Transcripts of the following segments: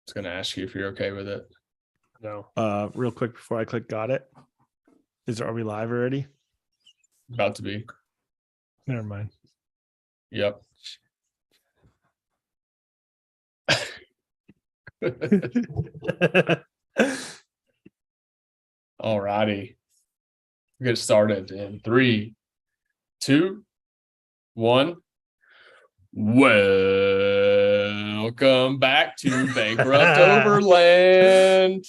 was going to ask you if you're okay with it. No. Real quick before I click got it. Are we live already? About to be. Never mind. Yep. All righty. We'll get started in 3, 2, 1. Welcome back to Bankrupt Overland.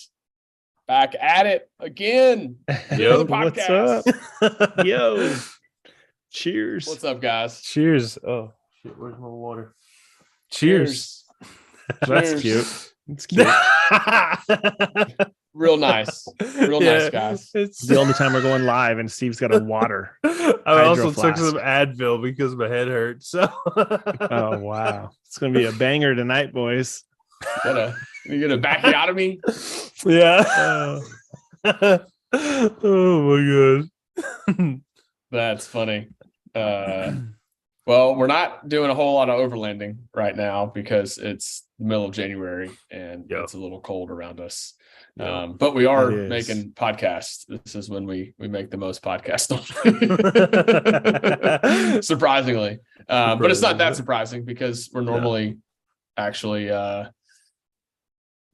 Back at it again. Yo, the podcast. what's up? Yo. Cheers. What's up, guys? Cheers. Oh, shit. Where's my water? Cheers. That's Cheers. cute. It's cute. Real nice. Real nice, guys. It's the only time we're going live, and Steve's got a water. I also flask. took some Advil because my head hurts. So. Oh, wow. It's going to be a banger tonight, boys. You get a backiotomy? Yeah. Oh, my God. That's funny. Well, we're not doing a whole lot of overlanding right now because it's the middle of January and it's a little cold around us. But we are making podcasts. This is when we make the most podcasts. Surprisingly. But it's not that surprising because we're normally actually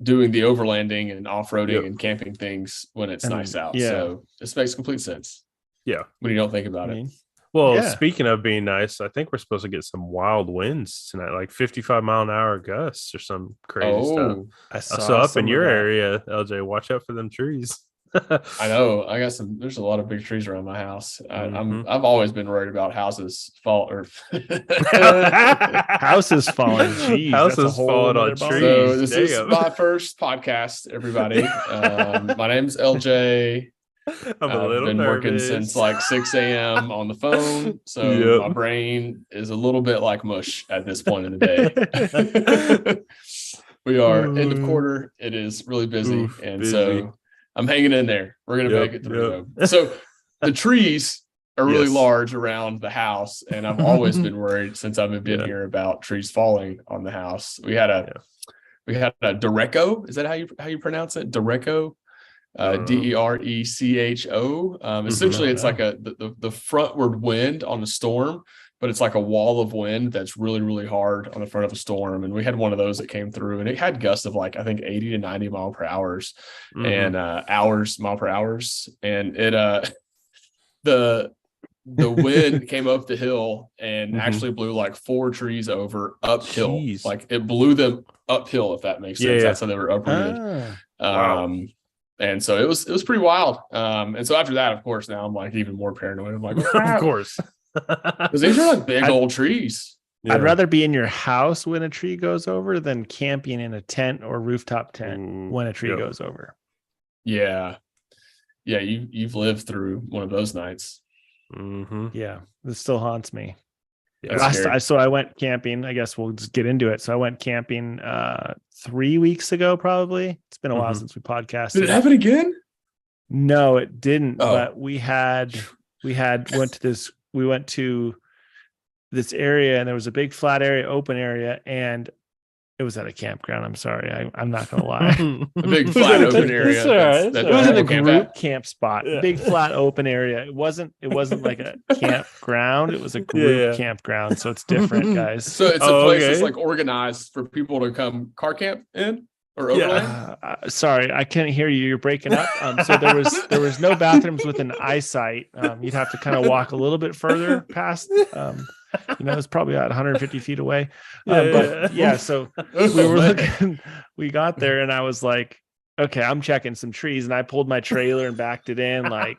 doing the overlanding and off-roading and camping things when it's nice out. So this makes complete sense. Yeah. When you don't think about it. Well, speaking of being nice, I think we're supposed to get some wild winds tonight, like 55-mile-an-hour gusts or some crazy stuff. I saw up in your area, LJ. Watch out for them trees. I know. I got some. There's a lot of big trees around my house. I've always been worried about houses fall or houses falling. Jeez, houses falling on trees. So this is my first podcast, everybody. My name's LJ. I've been working since like 6 a.m. on the phone, so my brain is a little bit like mush at this point in the day. We are end of quarter. It is really busy, so I'm hanging in there. We're gonna make it through. So the trees are really large around the house, and I've always been worried since I've been here about trees falling on the house. We had a Derecho. Is that how you pronounce it? Derecho. Derecho. Essentially, it's like the frontward wind on a storm, but it's like a wall of wind that's really, really hard on the front of a storm. And we had one of those that came through, and it had gusts of like I think 80 to 90 mile per hour and mile per hours. And it the wind came up the hill and actually blew like 4 trees over uphill. Jeez. Like it blew them uphill, if that makes sense. That's how they were uprooted. Wow. And so it was pretty wild. And so after that, of course, now I'm like even more paranoid. I'm like, of course, because these are like big old trees. I'd rather be in your house when a tree goes over than camping in a tent or rooftop tent when a tree goes over. Yeah. You've lived through one of those nights. Yeah, this still haunts me. Yeah, So I went camping. I guess we'll just get into it. So I went camping 3 weeks ago, probably. It's been a while since we podcasted. Did it happen again? No, it didn't. But we went to this area, and there was a big flat area, open area, and it was at a campground. I'm sorry. I'm not going to lie. A big flat open area. It was in a group camp spot. Big flat open area. It wasn't like a campground. It was a group campground. So it's different, guys. So it's a place that's like organized for people to come car camp in or overland. Sorry, I can't hear you. You're breaking up. So there was no bathrooms within eyesight. You'd have to kind of walk a little bit further past. It's probably about 150 feet away. So we were looking, we got there, and I was like, okay, I'm checking some trees, and I pulled my trailer and backed it in, and I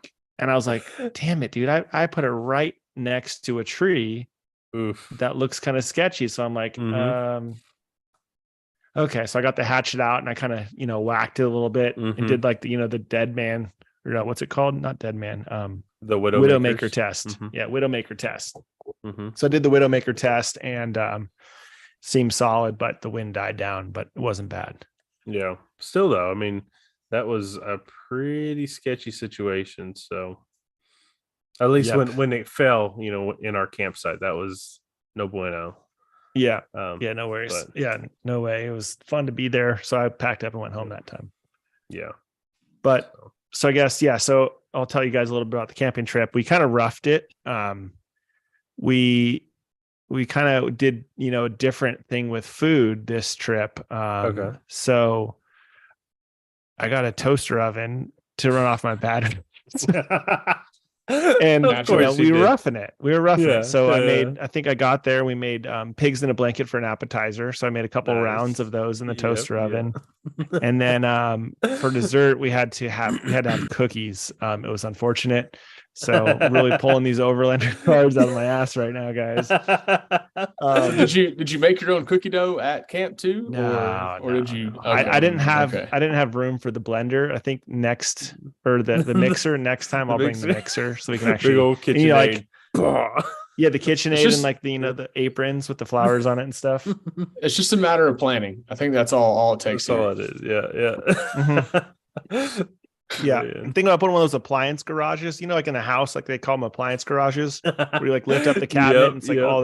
was like, damn it, dude, I put it right next to a tree. That looks kind of sketchy. So I'm like, okay. So I got the hatchet out, and I kind of, whacked it a little bit and did like the dead man, or no, what's it called? Not dead man. The Widowmaker test. Yeah, Widowmaker test. So I did the Widowmaker test, and seemed solid, but the wind died down, but it wasn't bad. Yeah. Still though, I mean, that was a pretty sketchy situation. So at least when it fell, in our campsite, that was no bueno. Yeah. No worries. No way. It was fun to be there. So I packed up and went home that time. Yeah. But so I guess, so I'll tell you guys a little bit about the camping trip. We kind of roughed it. We kind of did, a different thing with food this trip. Okay. So I got a toaster oven to run off my battery. And we were roughing it. So I think I got there. We made pigs in a blanket for an appetizer. So I made a couple rounds of those in the toaster oven. And then for dessert, we had to have cookies. It was unfortunate. So really pulling these Overlander carbs out of my ass right now, guys. Did you make your own cookie dough at camp too? No, did you? No. Okay. I didn't have room for the blender. I think the mixer next time I'll bring the mixer so we can actually KitchenAid. The KitchenAid and like the aprons with the flowers on it and stuff. It's just a matter of planning. I think that's all it takes. That's all it is. Yeah. Yeah. I'm thinking about putting one of those appliance garages, like in a house, like they call them appliance garages, where you like lift up the cabinet and it's like all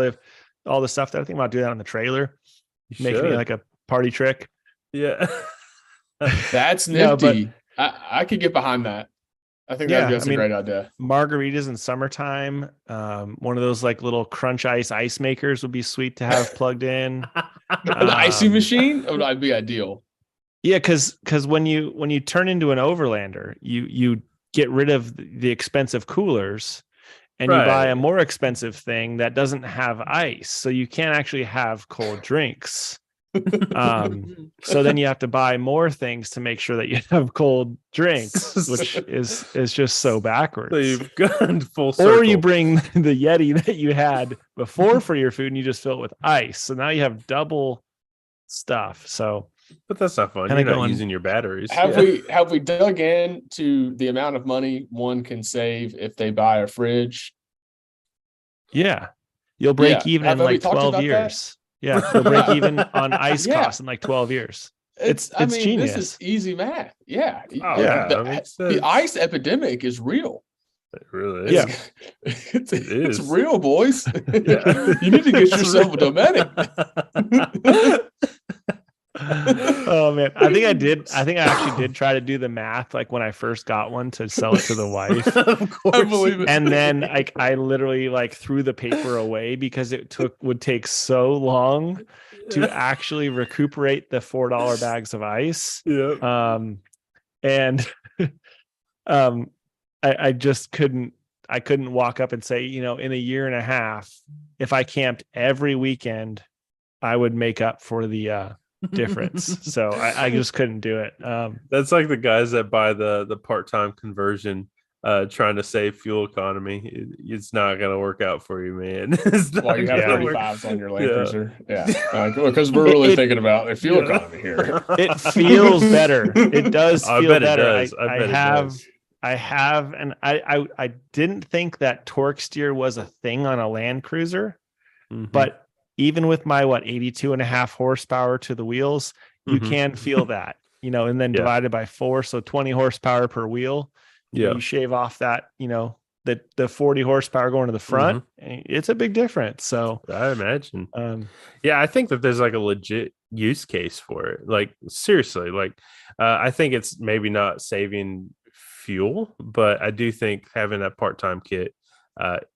the stuff that I think about doing that on the trailer. Making it like a party trick. Yeah. That's nifty. I could get behind that. I think that's a great idea. Margaritas in summertime. One of those like little crunch ice makers would be sweet to have plugged in. The icy machine would be ideal. Yeah, because when you turn into an Overlander, you get rid of the expensive coolers and you buy a more expensive thing that doesn't have ice, so you can't actually have cold drinks. So then you have to buy more things to make sure that you have cold drinks, which is just so backwards. So you've gone full circle. Or you bring the Yeti that you had before for your food and you just fill it with ice. So now you have double stuff. So. But that's not fun. You're not using your batteries. Have we dug into the amount of money one can save if they buy a fridge? Yeah. You'll break even in like 12 years. That? Yeah. You'll break even on ice costs in like 12 years. It's genius. This is easy math. Yeah. The ice epidemic is real. It really is. Yeah. It's real, boys. You need to get yourself a Dometic. Oh man, I think I actually did try to do the math like when I first got one to sell it to the wife. Of course. I believe it. And then I literally threw the paper away because it would take so long to actually recuperate the $4 bags of ice. Yeah. I just couldn't walk up and say, in a year and a half, if I camped every weekend, I would make up for the difference. So I just couldn't do it. That's like the guys that buy the part-time conversion trying to save fuel economy. It's not going to work out for you, man. Well, you have 35s on your Land Cruiser. Yeah. Because we're really thinking about the fuel economy here. It feels better. It does feel better. It does. I have, and I didn't think that torque steer was a thing on a Land Cruiser, but even with my 82.5 horsepower to the wheels, you can feel that, and then divided by 4, so 20 horsepower per wheel. You shave off that, the 40 horsepower going to the front. It's a big difference. So I imagine. I think that there's like a legit use case for it. Like seriously, I think it's maybe not saving fuel, but I do think having that part-time kit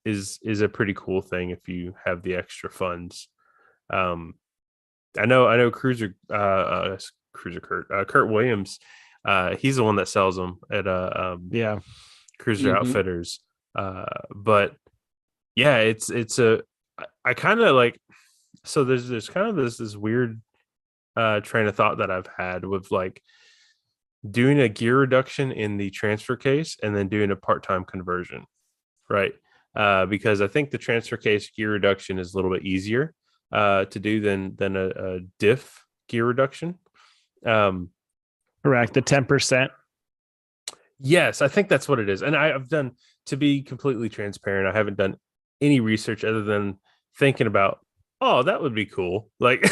is a pretty cool thing if you have the extra funds. I know Cruiser Kurt Williams, he's the one that sells them at Cruiser Outfitters. But yeah, it's I kind of like, so there's kind of this weird train of thought that I've had with like doing a gear reduction in the transfer case and then doing a part-time conversion, right? Because I think the transfer case gear reduction is a little bit easier to do than a diff gear reduction. Correct. The 10%. Yes, I think that's what it is. And I've done, to be completely transparent, I haven't done any research other than thinking about, oh, that would be cool. Like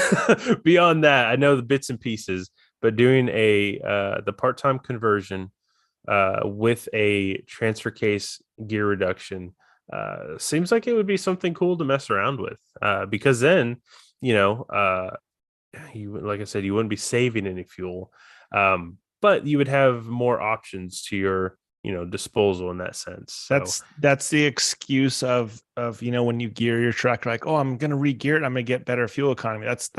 beyond that, I know the bits and pieces, but doing the part-time conversion with a transfer case gear reduction seems like it would be something cool to mess around with, because then like I said, you wouldn't be saving any fuel, but you would have more options to your disposal in that sense. So. That's the excuse of when you gear your truck, like, oh, I'm gonna re-gear it, I'm gonna get better fuel economy. That's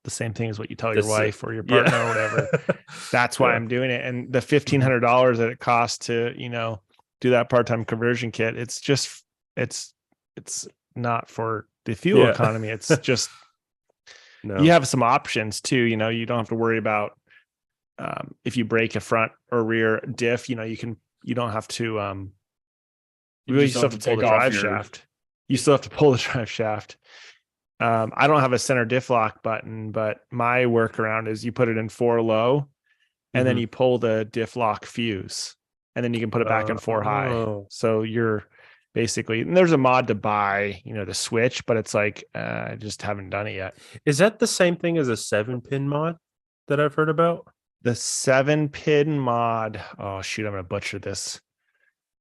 the same thing as what you tell your wife or your partner or whatever. That's why I'm doing it. And the $1,500 that it costs to do that part-time conversion kit, it's not for the fuel economy. It's just you have some options too. You don't have to worry about if you break a front or rear diff. You don't have to you still have to pull the drive shaft. You still have to pull the drive shaft. I don't have a center diff lock button, but my workaround is you put it in 4 low and then you pull the diff lock fuse and then you can put it back in 4 high. So you're basically, and there's a mod to buy, the switch, but it's like, I just haven't done it yet. Is that the same thing as a 7-pin mod that I've heard about? The 7-pin mod. Oh shoot, I'm going to butcher this.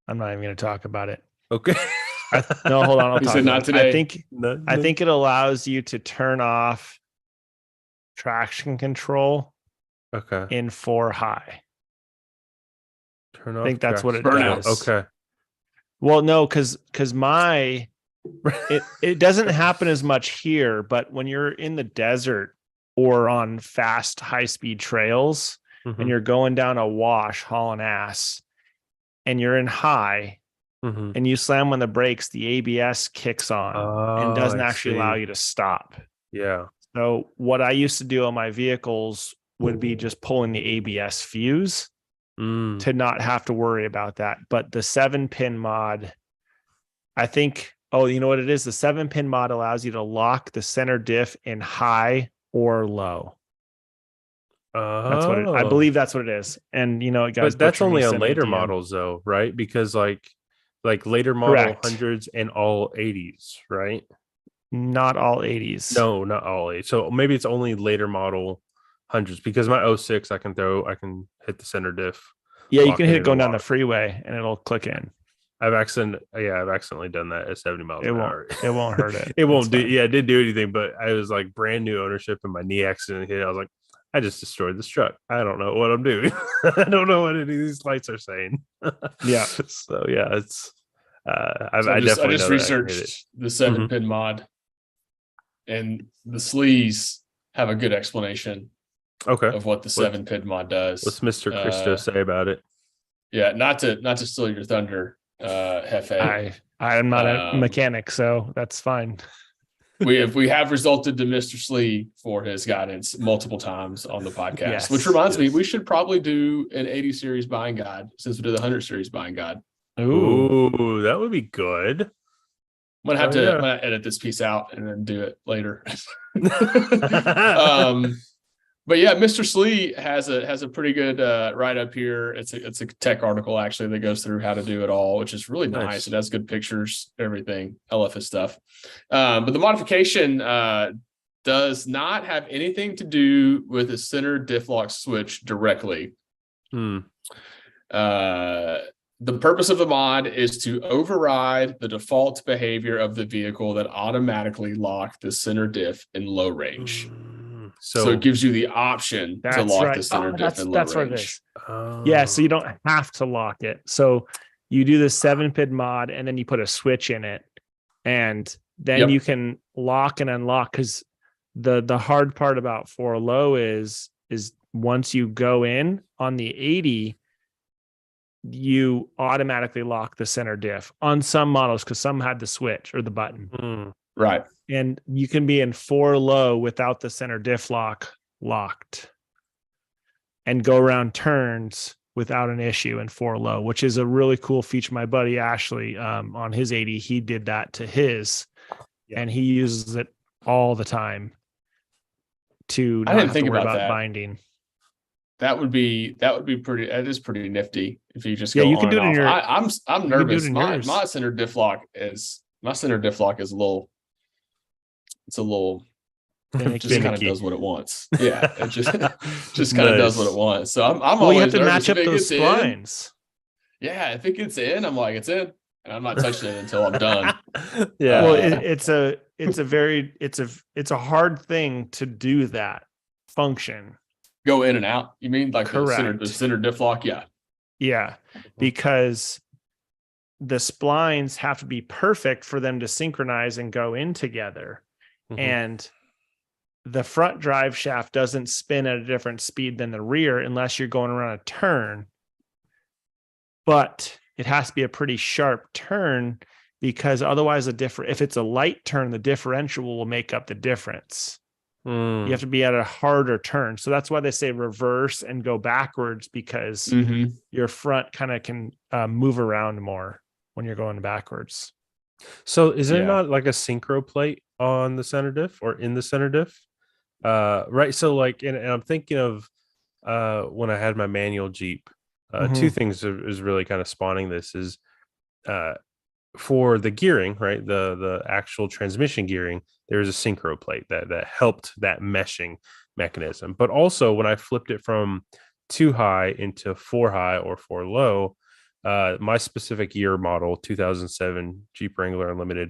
I'm not even going to talk about it. Okay. No, hold on. I'll talk not today. I think it allows you to turn off traction control. Okay. In 4 high. Turn off. I think that's what it burnout. does. Okay. Well, no, because it doesn't happen as much here, but when you're in the desert or on fast, high-speed trails and you're going down a wash hauling ass and you're in high and you slam on the brakes, the ABS kicks on and doesn't actually allow you to stop. Yeah. So what I used to do on my vehicles would be just pulling the ABS fuse to not have to worry about that. But the 7-pin mod, I think, you know what it is? The 7-pin mod allows you to lock the center diff in high or low. That's what I believe that's what it is. And guys, but that's only on later models though, right? Because like later model 100s and all 80s, right? Not all 80s. No, not all 80s. So maybe it's only later model 100s, because my 06 I can hit the center diff. Yeah, you can hit it going down the freeway and it'll click in. I've accidentally done that at 70 miles an hour. It won't hurt it. It won't do. Yeah, it didn't do anything, but I was like brand new ownership and my knee accident hit. I was like, I just destroyed this truck. I don't know what I'm doing. I don't know what any of these lights are saying. Yeah. So yeah, it's. I just researched the 7-pin mod, and the sleaze have a good explanation. Okay. Of what the 7-pin mod does. What's Mr. Christo say about it? Yeah, not to steal your thunder, Hefe. I'm not a mechanic, so that's fine. we have resulted to Mr. Slee for his guidance multiple times on the podcast. Yes, which reminds me, we should probably do an 80 series buying guide since we did the 100 series buying guide. Ooh, that would be good. I'm gonna have to edit this piece out and then do it later. But yeah, Mr. Slee has a pretty good write up here. It's a tech article actually that goes through how to do it all, which is really nice. It has good pictures, everything, LFS stuff. But the modification does not have anything to do with the center diff lock switch directly. The purpose of the mod is to override the default behavior of the vehicle that automatically locked the center diff in low range. So it gives you the option to lock the center diff in low range. That's what it is. Yeah, so you don't have to lock it. So you do the 7-pin mod and then you put a switch in it, and then you can lock and unlock. Because the hard part about 4 low is once you go in on the 80, you automatically lock the center diff on some models because some had the switch or the button. Right. And you can be in 4 low without the center diff lock locked and go around turns without an issue in 4 low, which is a really cool feature. My buddy Ashley, on his 80, he did that to his, and he uses it all the time to not have to worry about binding. That would be pretty. That is pretty nifty if you just go you can do it in your. I'm nervous. My center diff lock is a little. It's a little. It just kind of does what it wants. Yeah, it just kind of does what it wants. So I'm always you have to nervous match up those splines. Yeah, if it gets in, I'm like, it's in, and I'm not touching it until I'm done. Yeah. Well, it's it's a hard thing to do that function. Go in and out. You mean like Correct. the center diff lock? Yeah. Yeah, because the splines have to be perfect for them to synchronize and go in together. Mm-hmm. And the front drive shaft doesn't spin at a different speed than the rear unless you're going around a turn. But it has to be a pretty sharp turn, because otherwise if it's a light turn, the differential will make up the difference. You have to be at a harder turn. So that's why they say reverse and go backwards, because your front kind of can move around more when you're going backwards. So is there not like a synchro plate on the center diff or in the center diff? Right. So like, and I'm thinking of when I had my manual Jeep, two things is really kind of spawning this is for the gearing, right? The actual transmission gearing, there's a synchro plate that helped that meshing mechanism. But also when I flipped it from 2 high into 4 high or 4 low, my specific year model, 2007 Jeep Wrangler Unlimited,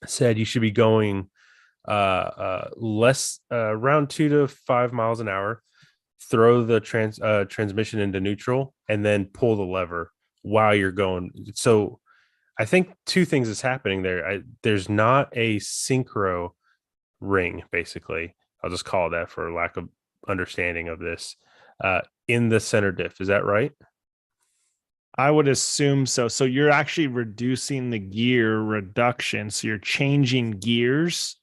said you should be going less around 2 to 5 miles an hour, throw the transmission into neutral, and then pull the lever while you're going. So I think two things is happening there. There's not a synchro ring, basically. I'll just call it that for lack of understanding of this, in the center diff. Is that right? I would assume so. So you're actually reducing the gear reduction. So you're changing gears.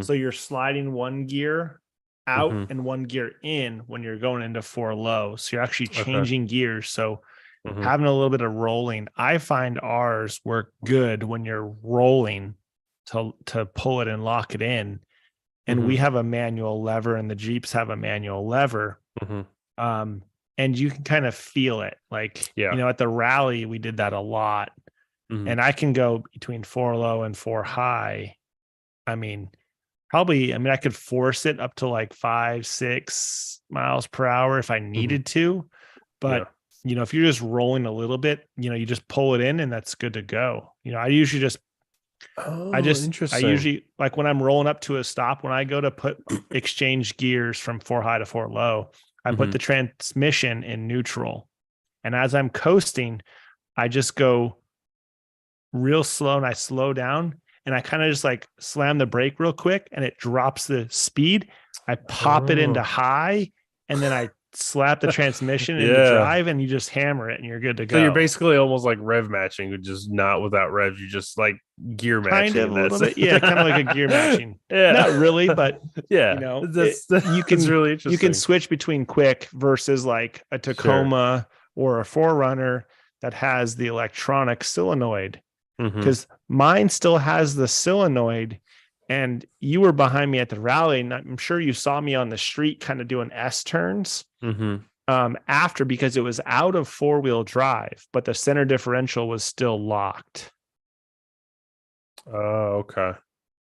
So you're sliding one gear out and one gear in when you're going into 4 low. So you're actually changing gears. So having a little bit of rolling, I find ours work good when you're rolling to pull it and lock it in. And we have a manual lever, and the Jeeps have a manual lever. And you can kind of feel it. Like, you know, at the rally, we did that a lot. And I can go between 4 low and 4 high. I mean, I could force it up to like 5-6 miles per hour if I needed to. But, you know, if you're just rolling a little bit, you know, you just pull it in and that's good to go. You know, I usually just, like when I'm rolling up to a stop, when I go to exchange gears from 4 high to 4 low, I put the transmission in neutral. And as I'm coasting, I just go real slow and I slow down. And I kind of just like slam the brake real quick and it drops the speed. I pop it into high and then I slap the transmission into drive and you just hammer it and you're good to go. So you're basically almost like rev matching, just not without rev. You just like gear matching. Kind of a little bit. Yeah, kind of like a gear matching. Not really, but you know, you can really interesting. You can switch between quick versus like a Tacoma or a 4Runner that has the electronic solenoid. Because mine still has the solenoid, and you were behind me at the rally, and I'm sure you saw me on the street kind of doing S turns after, because it was out of 4-wheel drive, but the center differential was still locked. Oh, okay.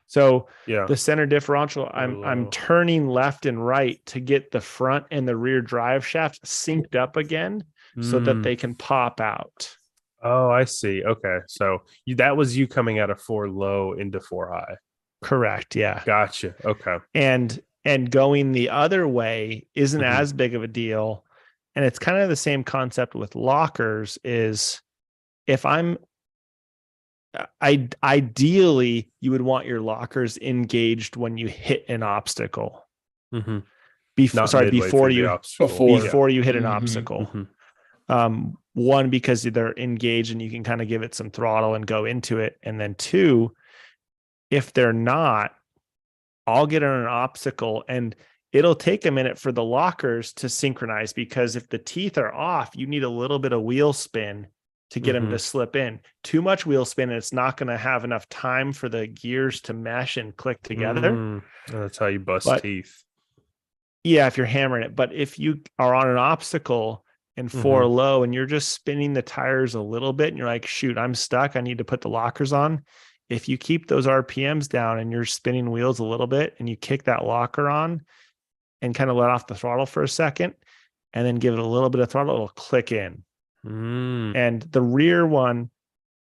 So the center differential, I'm turning left and right to get the front and the rear drive shaft synced up again so that they can pop out. Oh, I see. Okay. So that was you coming out of 4 low into 4 high. Correct. Yeah. Gotcha. Okay. And going the other way isn't as big of a deal. And it's kind of the same concept with lockers is if ideally you would want your lockers engaged when you hit an obstacle. Before you hit an obstacle. One, because they're engaged and you can kind of give it some throttle and go into it. And then 2, if they're not, I'll get on an obstacle and it'll take a minute for the lockers to synchronize, because if the teeth are off, you need a little bit of wheel spin to get them to slip in. Too much wheel spin, and it's not going to have enough time for the gears to mesh and click together. That's how you bust teeth. Yeah, if you're hammering it. But if you are on an obstacle and 4 low and you're just spinning the tires a little bit and you're like, shoot, I'm stuck, I need to put the lockers on. If you keep those RPMs down and you're spinning wheels a little bit and you kick that locker on and kind of let off the throttle for a second and then give it a little bit of throttle, it'll click in. And the rear one,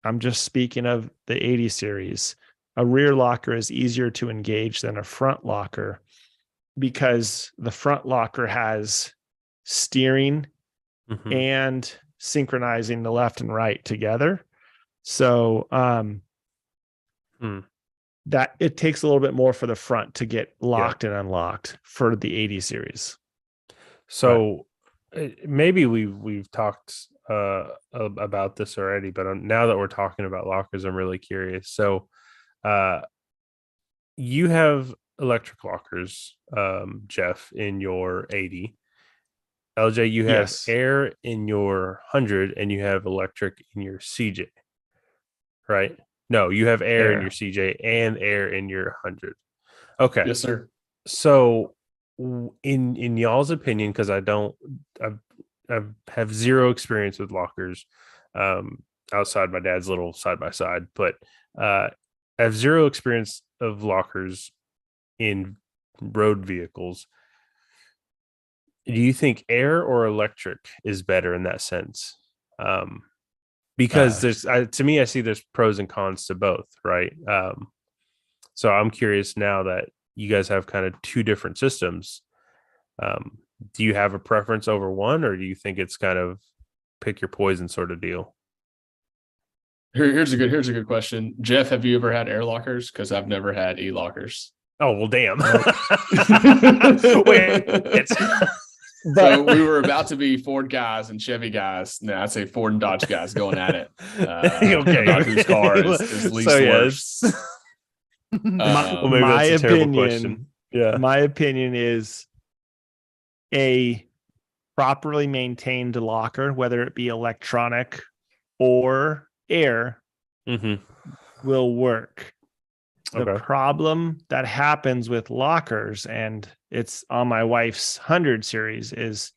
I'm just speaking of the 80 series. a rear locker is easier to engage than a front locker because the front locker has steering and synchronizing the left and right together. So that it takes a little bit more for the front to get locked and unlocked for the 80 series. So maybe we've talked about this already, but now that we're talking about lockers, I'm really curious. So you have electric lockers, Jeff, in your 80. LJ, you have air in your 100 and you have electric in your CJ, right? No, you have air in your CJ and air in your 100. Okay. Yes, sir. So in y'all's opinion, because I have zero experience with lockers outside my dad's little side-by-side, but I have zero experience of lockers in road vehicles. Do you think air or electric is better in that sense? Because to me, I see there's pros and cons to both, right? So I'm curious now that you guys have kind of two different systems. Do you have a preference over one, or do you think it's kind of pick your poison sort of deal? Here's a good question. Jeff, have you ever had air lockers? Because I've never had e-lockers. Oh, well, damn. Wait. So we were about to be Ford guys and Chevy guys. No, I'd say Ford and Dodge guys going at it. About whose car is least worst. My opinion. Yeah. My opinion is a properly maintained locker, whether it be electronic or air, will work. The problem that happens with lockers, and it's on my wife's 100 series, is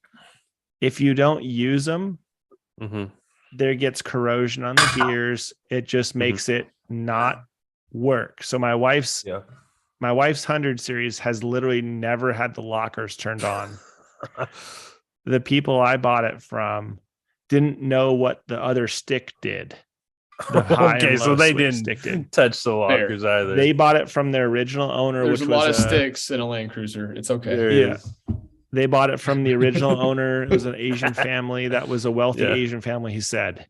if you don't use them, there gets corrosion on the gears. It just makes it not work. So my wife's 100 series has literally never had the lockers turned on. The people I bought it from didn't know what the other stick did. So they didn't touch the lockers either. They bought it from their original owner. There's a lot of sticks in a Land Cruiser. It's okay. They bought it from the original owner. It was an Asian family that was a wealthy Asian family, he said.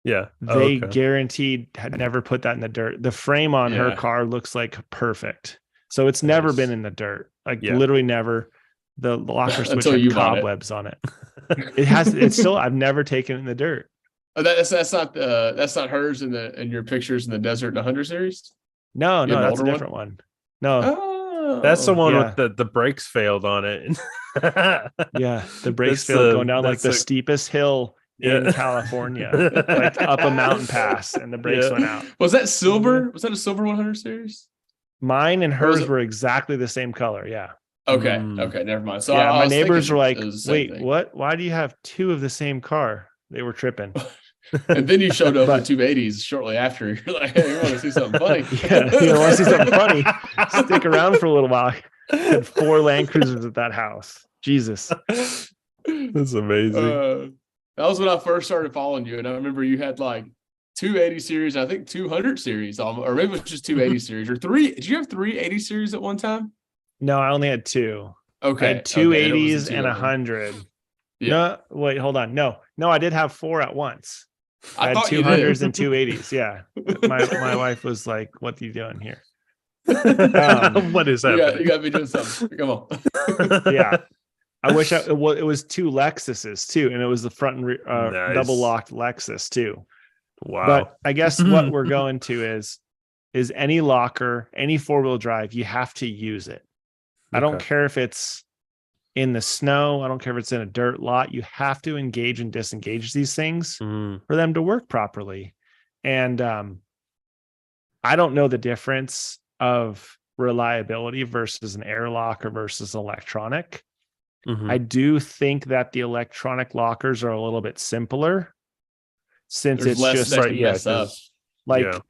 Yeah. They guaranteed had never put that in the dirt. The frame on her car looks like perfect. So it's never been in the dirt. Literally never. The locker switch had cobwebs on it. It's still, I've never taken it in the dirt. Oh, that's not hers in your pictures in the Desert and 100 series? No, that's a different one. No. That's the one with the brakes failed on it. The brakes failed going down like the steepest hill in California, like up a mountain pass, and the brakes went out. Was that silver? Was that a silver 100 series? Mine and hers were exactly the same color. Yeah. Okay. Okay. Never mind. So my neighbors were like, "Wait, what? Why do you have two of the same car?" They were tripping. And then you showed up with 280s shortly after. You're like, "Hey, you want to see something funny?" You want to see something funny? Stick around for a little while. I had 4 Land Cruisers at that house. Jesus, that's amazing. That was when I first started following you, and I remember you had like 280 series, I think 200 series, or maybe it was just 280 series or 3. Did you have 380 series at one time? No, I only had 2. Okay, I had 280s and 100. Yeah. No, wait, hold on. No, I did have 4 at once. I had 200s and 280s. Yeah. My wife was like, "What are you doing here?" What is that? You got to be doing something. Come on. Yeah. I wish it was 2 Lexuses too. And it was the front and double locked Lexus too. Wow. But I guess what we're going to is any locker, any 4-wheel drive, you have to use it. I don't care if it's in the snow. I don't care if it's in a dirt lot. You have to engage and disengage these things for them to work properly. And I don't know the difference of reliability versus an air locker versus electronic. I do think that the electronic lockers are a little bit simpler since There's it's just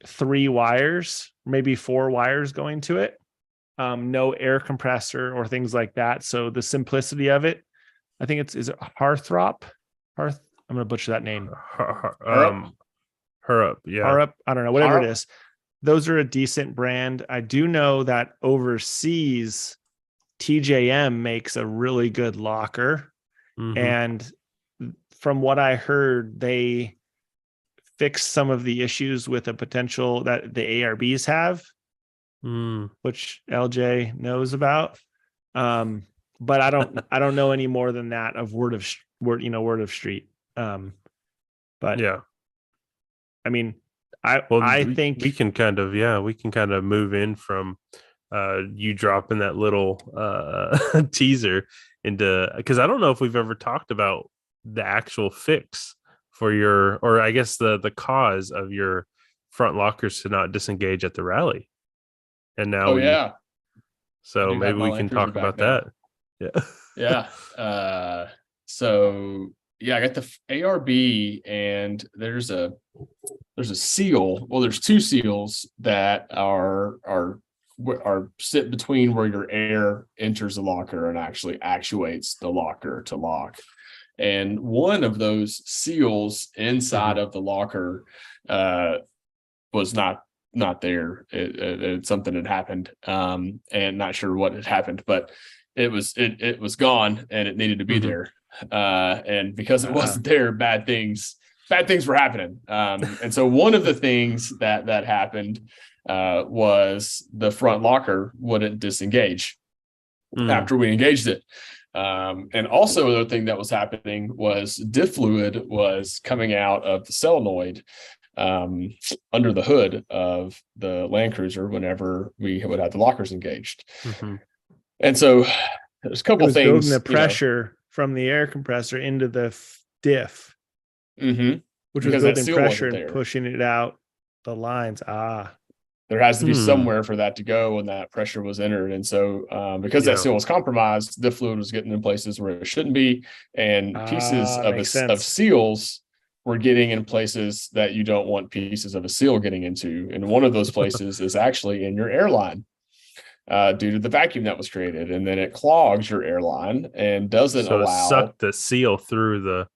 3 wires, maybe 4 wires going to it. No air compressor or things like that. So the simplicity of it, I think is it Hearthrop? I'm going to butcher that name. Her up. Yeah. Hearthrop. I don't know, whatever it is. those are a decent brand. I do know that overseas, TJM makes a really good locker. Mm-hmm. And from what I heard, they fixed some of the issues with a potential that the ARBs have, which LJ knows about. But I don't know any more than that of word of street. But yeah, I mean, I think we can kind of move in from you dropping that little teaser into, because I don't know if we've ever talked about the actual fix for your, or I guess the cause of your front lockers to not disengage at the rally. And now so maybe we can talk about that. Yeah. So yeah, I got the ARB, and there's a seal. Well, there's two seals that are sit between where your air enters the locker and actually actuates the locker to lock. And one of those seals inside of the locker was not there. It something had happened, and not sure what had happened, but it was gone, and it needed to be there. And because it wasn't there, bad things were happening. And so one of the things that happened was the front locker wouldn't disengage after we engaged it. And also another thing that was happening was diff fluid was coming out of the solenoid under the hood of the Land Cruiser whenever we would have the lockers engaged. And so there's a couple things. Building the pressure from the air compressor into the diff, which was building pressure and pushing it out the lines. There has to be somewhere for that to go when that pressure was entered. And so because that seal was compromised, the fluid was getting in places where it shouldn't be, and pieces of seals were getting in places that you don't want pieces of a seal getting into. And one of those places is actually in your airline. Due to the vacuum that was created, and then it clogs your airline and doesn't allow suck the seal through the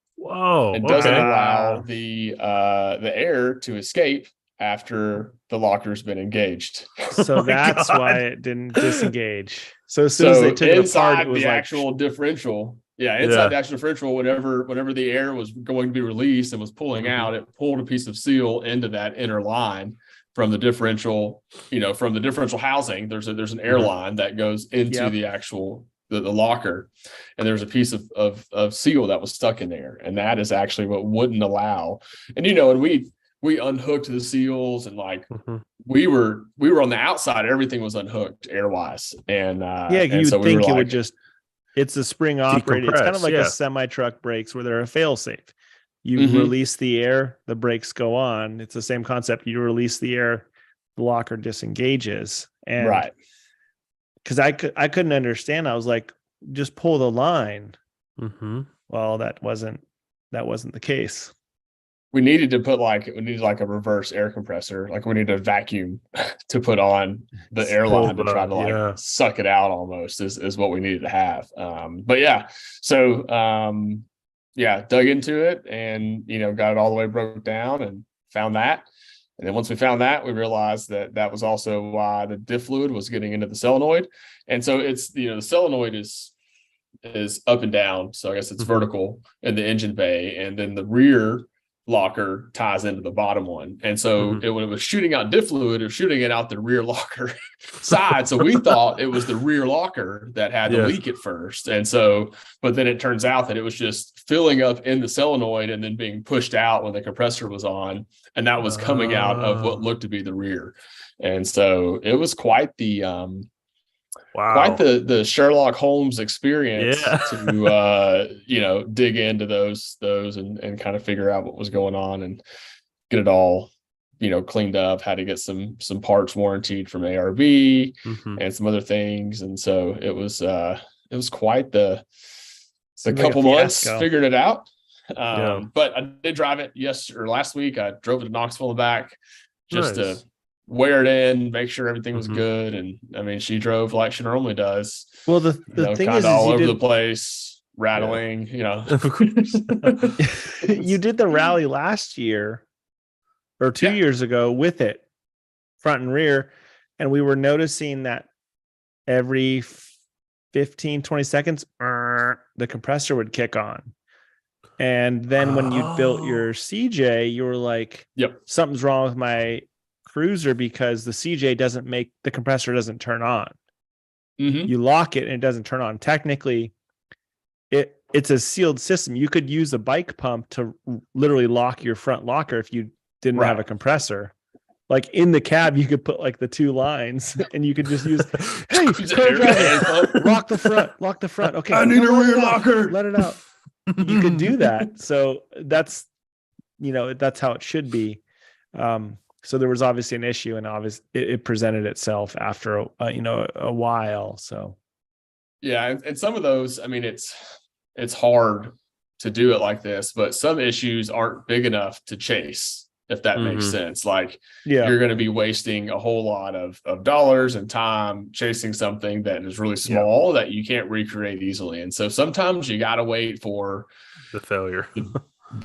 doesn't allow the air to escape after the locker's been engaged. So that's why it didn't disengage. So as soon as they took it apart, it was the actual differential. Yeah, inside the actual differential, whenever the air was going to be released and was pulling out, it pulled a piece of seal into that inner line. From the differential, from the differential housing, there's an airline that goes into the actual the locker, and there's a piece of seal that was stuck in there, and that is actually what wouldn't allow. And and we unhooked the seals, and we were on the outside, everything was unhooked airwise, and you'd so think it would just, it's a spring operated. It's kind of like a semi truck brakes where they're a fail safe. You release the air, the brakes go on. It's the same concept. You release the air, the locker disengages. And because I couldn't understand. I was like, just pull the line. Well, that wasn't the case. We needed to put a reverse air compressor. Like we needed a vacuum to put on the airline to try to suck it out almost is what we needed to have. But yeah, so dug into it and, got it all the way broke down and found that. And then once we found that, we realized that was also why the diff fluid was getting into the solenoid. And so it's, the solenoid is up and down. So I guess it's vertical in the engine bay. And then the rear locker ties into the bottom one. And so when it was shooting out diff fluid, it was shooting it out the rear locker side. So we thought it was the rear locker that had the leak at first. And so, but then it turns out that it was just filling up in the solenoid and then being pushed out when the compressor was on. And that was coming out of what looked to be the rear. And so it was quite the, quite the Sherlock Holmes experience to dig into those and kind of figure out what was going on and get it all cleaned up. Had to get some parts warrantied from ARB and some other things, and so it was quite the couple months figuring it out. But I did drive it last week. I drove it to Knoxville and back just to wear it in, make sure everything was good. And I mean, she drove like she normally does. Well, the thing is all over the place, rattling, Of course. You did the rally last year or 2 years ago with it. front and rear. And we were noticing that every 15, 20 seconds, the compressor would kick on. And then when you built your CJ, you were like, yep, something's wrong with my cruiser because the CJ the compressor doesn't turn on. Mm-hmm. You lock it and it doesn't turn on. Technically, it's a sealed system. You could use a bike pump to literally lock your front locker if you didn't have a compressor. Like in the cab, you could put like the 2 lines and you could just use, hey, co-driver, lock the front. Okay. I need a rear locker. Let it out. You could do that. So that's how it should be. So there was obviously an issue, and obviously it presented itself after a while. So yeah, and some of those, I mean, it's hard to do it like this, but some issues aren't big enough to chase, if that makes sense. Like, you're going to be wasting a whole lot of dollars and time chasing something that is really small that you can't recreate easily. And so sometimes you got to wait for the failure,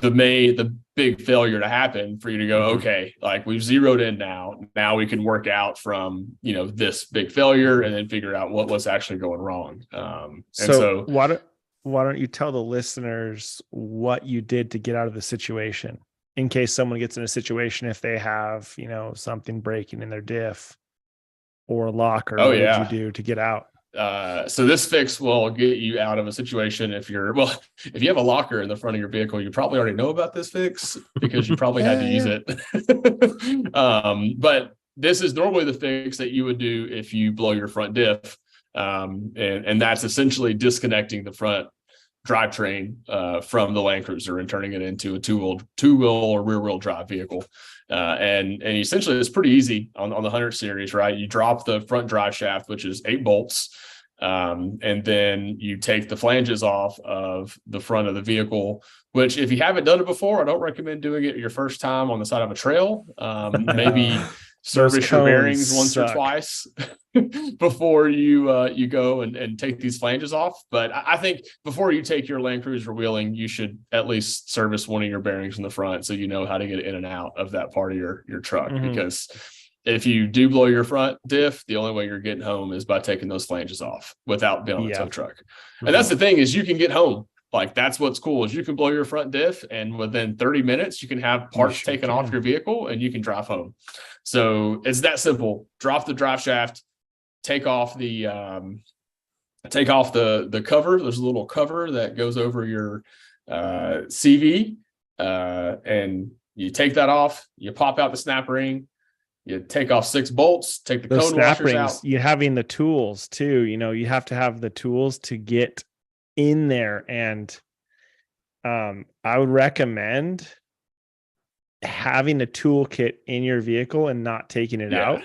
the big failure to happen for you to go, okay, like we've zeroed in now we can work out from, this big failure and then figure out what was actually going wrong. So why don't you tell the listeners what you did to get out of the situation, in case someone gets in a situation, if they have, something breaking in their diff or locker, what did you do to get out? So this fix will get you out of a situation if you have a locker in the front of your vehicle, you probably already know about this fix because you probably had to use it. But this is normally the fix that you would do if you blow your front diff. And that's essentially disconnecting the front drivetrain from the Land Cruiser and turning it into a two-wheel or rear-wheel drive vehicle. And essentially it's pretty easy on the 100 series, right? You drop the front drive shaft, which is 8 bolts. And then you take the flanges off of the front of the vehicle, which if you haven't done it before, I don't recommend doing it your first time on the side of a trail. Maybe service your bearings once or twice before you go and take these flanges off. But I think before you take your Land Cruiser wheeling, you should at least service one of your bearings in the front so you know how to get in and out of that part of your truck. Because if you do blow your front diff, the only way you're getting home is by taking those flanges off without being on a tow truck. And that's the thing, is you can get home. Like, that's what's cool, is you can blow your front diff and within 30 minutes you can have parts taken off your vehicle and you can drive home. So it's that simple. Drop the drive shaft, take off the cover. There's a little cover that goes over your CV, and you take that off. You pop out the snap ring. You take off 6 bolts. Take the cone washers out. You having the tools too. You have to have the tools to get in there, and I would recommend having a toolkit in your vehicle and not taking it out.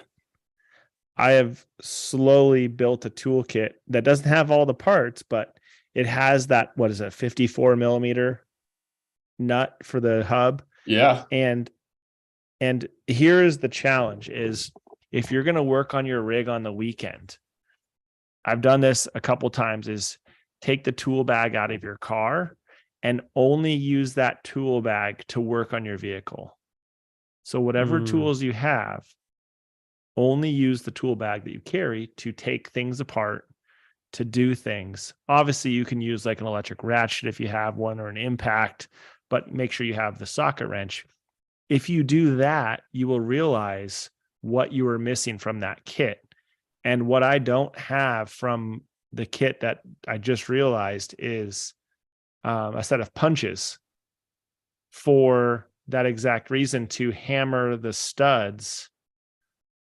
I have slowly built a toolkit that doesn't have all the parts, but it has that, 54 millimeter nut for the hub. Yeah. And here is the challenge, is if you're going to work on your rig on the weekend, I've done this a couple times, is take the tool bag out of your car and only use that tool bag to work on your vehicle. So whatever tools you have, only use the tool bag that you carry to take things apart, to do things. Obviously, you can use like an electric ratchet if you have one, or an impact, but make sure you have the socket wrench. If you do that, you will realize what you were missing from that kit. And what I don't have from the kit that I just realized is a set of punches for that exact reason, to hammer the studs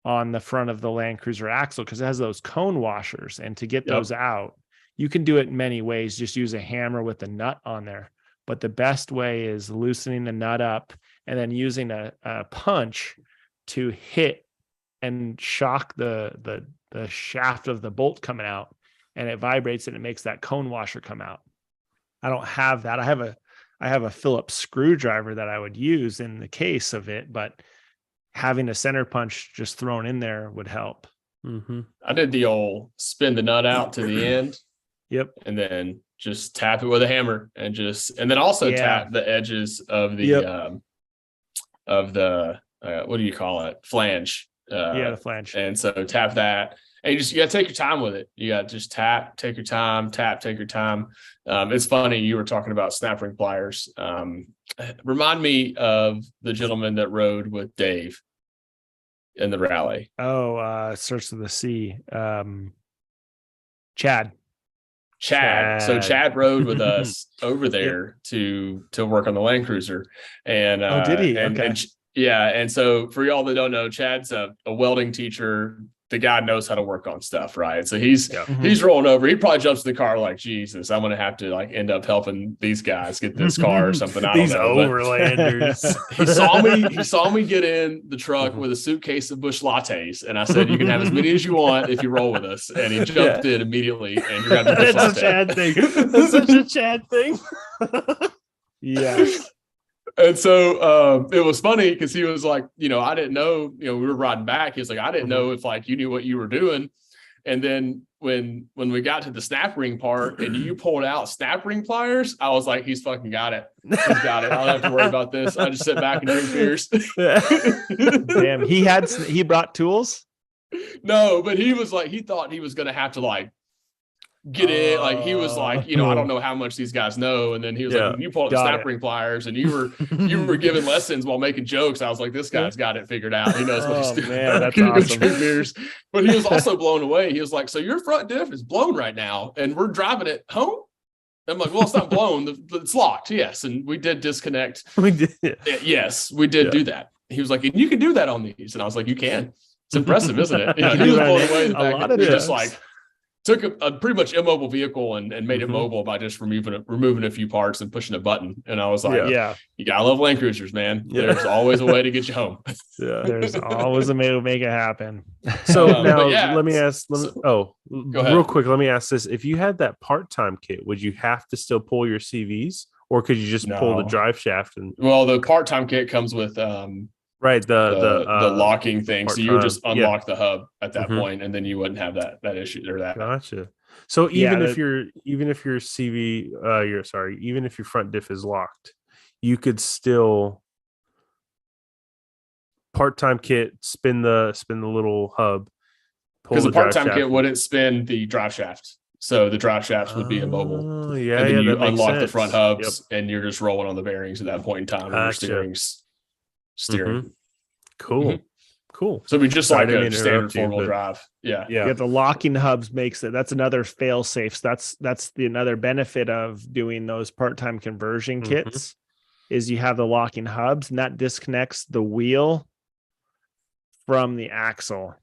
on the front of the Land Cruiser axle, because it has those cone washers. And to get those out, you can do it in many ways. Just use a hammer with a nut on there. But the best way is loosening the nut up and then using a punch to hit and shock the shaft of the bolt coming out, and it vibrates and it makes that cone washer come out. I don't have that. I have a Phillips screwdriver that I would use in the case of it, but having a center punch just thrown in there would help. I did the old spin the nut out to the end. Yep. And then just tap it with a hammer and then also tap the edges of the what do you call it? Flange. The flange. And so tap that. And you got to take your time with it. You got to just tap, take your time, tap, take your time. It's funny. You were talking about snap ring pliers. Remind me of the gentleman that rode with Dave in the rally. Search of the Sea. Chad. So Chad rode with us over there to work on the Land Cruiser. And did he? And so for y'all that don't know, Chad's a welding teacher. The guy knows how to work on stuff, right? So he's rolling over. He probably jumps in the car like, Jesus, I'm gonna have to like end up helping these guys get this car or something. I don't know. Overlanders. He saw me get in the truck with a suitcase of Busch Lattes, and I said, "You can have as many as you want if you roll with us." And he jumped in immediately and grabbed the Busch Latte. That's a Chad thing. That's such a Chad thing. Yeah. And so it was funny because he was like, I didn't know, we were riding back. He was like, I didn't know if like you knew what you were doing. And then when we got to the snap ring part and you pulled out snap ring pliers, I was like, he's fucking got it. He's got it. I don't have to worry about this. I just sit back and drink beers. Damn, he brought tools? No, but he was like, he thought he was going to have to like get in. Like he was like, I don't know how much these guys know. And then he was like, when you pull out the snap ring pliers and you were giving lessons while making jokes, I was like, this guy's got it figured out. He knows what he's doing. Man, that's awesome. Beers. But he was also blown away. He was like, so your front diff is blown right now and we're driving it home? I'm like, well, it's not blown. It's locked. Yes. And we did disconnect. We did. Yes, we did do that. He was like, and you can do that on these. And I was like, you can. It's impressive, isn't it? He was blown away. The fact that we just like took a pretty much immobile vehicle and made it mobile by just removing a few parts and pushing a button. And I was like, you gotta love Land Cruisers, man. There's always a way to get you home. There's always a way to make it happen. So now let me ask, go ahead. Real quick, let me ask this. If you had that part-time kit, would you have to still pull your CVs or could you just pull the drive shaft? Well, the part-time kit comes with right, the locking thing. So you would just unlock the hub at that point, and then you wouldn't have that issue or that. Gotcha. So even if your CV, even if your front diff is locked, you could still part-time kit spin the little hub. Because the part-time kit wouldn't spin the drive shaft. So the drive shafts would be immobile. And then you unlock the front hubs and you're just rolling on the bearings at that point in time. Gotcha. Steering. Cool. So we just like a standard four-wheel drive. Yeah. The locking hubs makes it. That's another fail safe. That's another benefit of doing those part-time conversion kits is you have the locking hubs and that disconnects the wheel from the axle.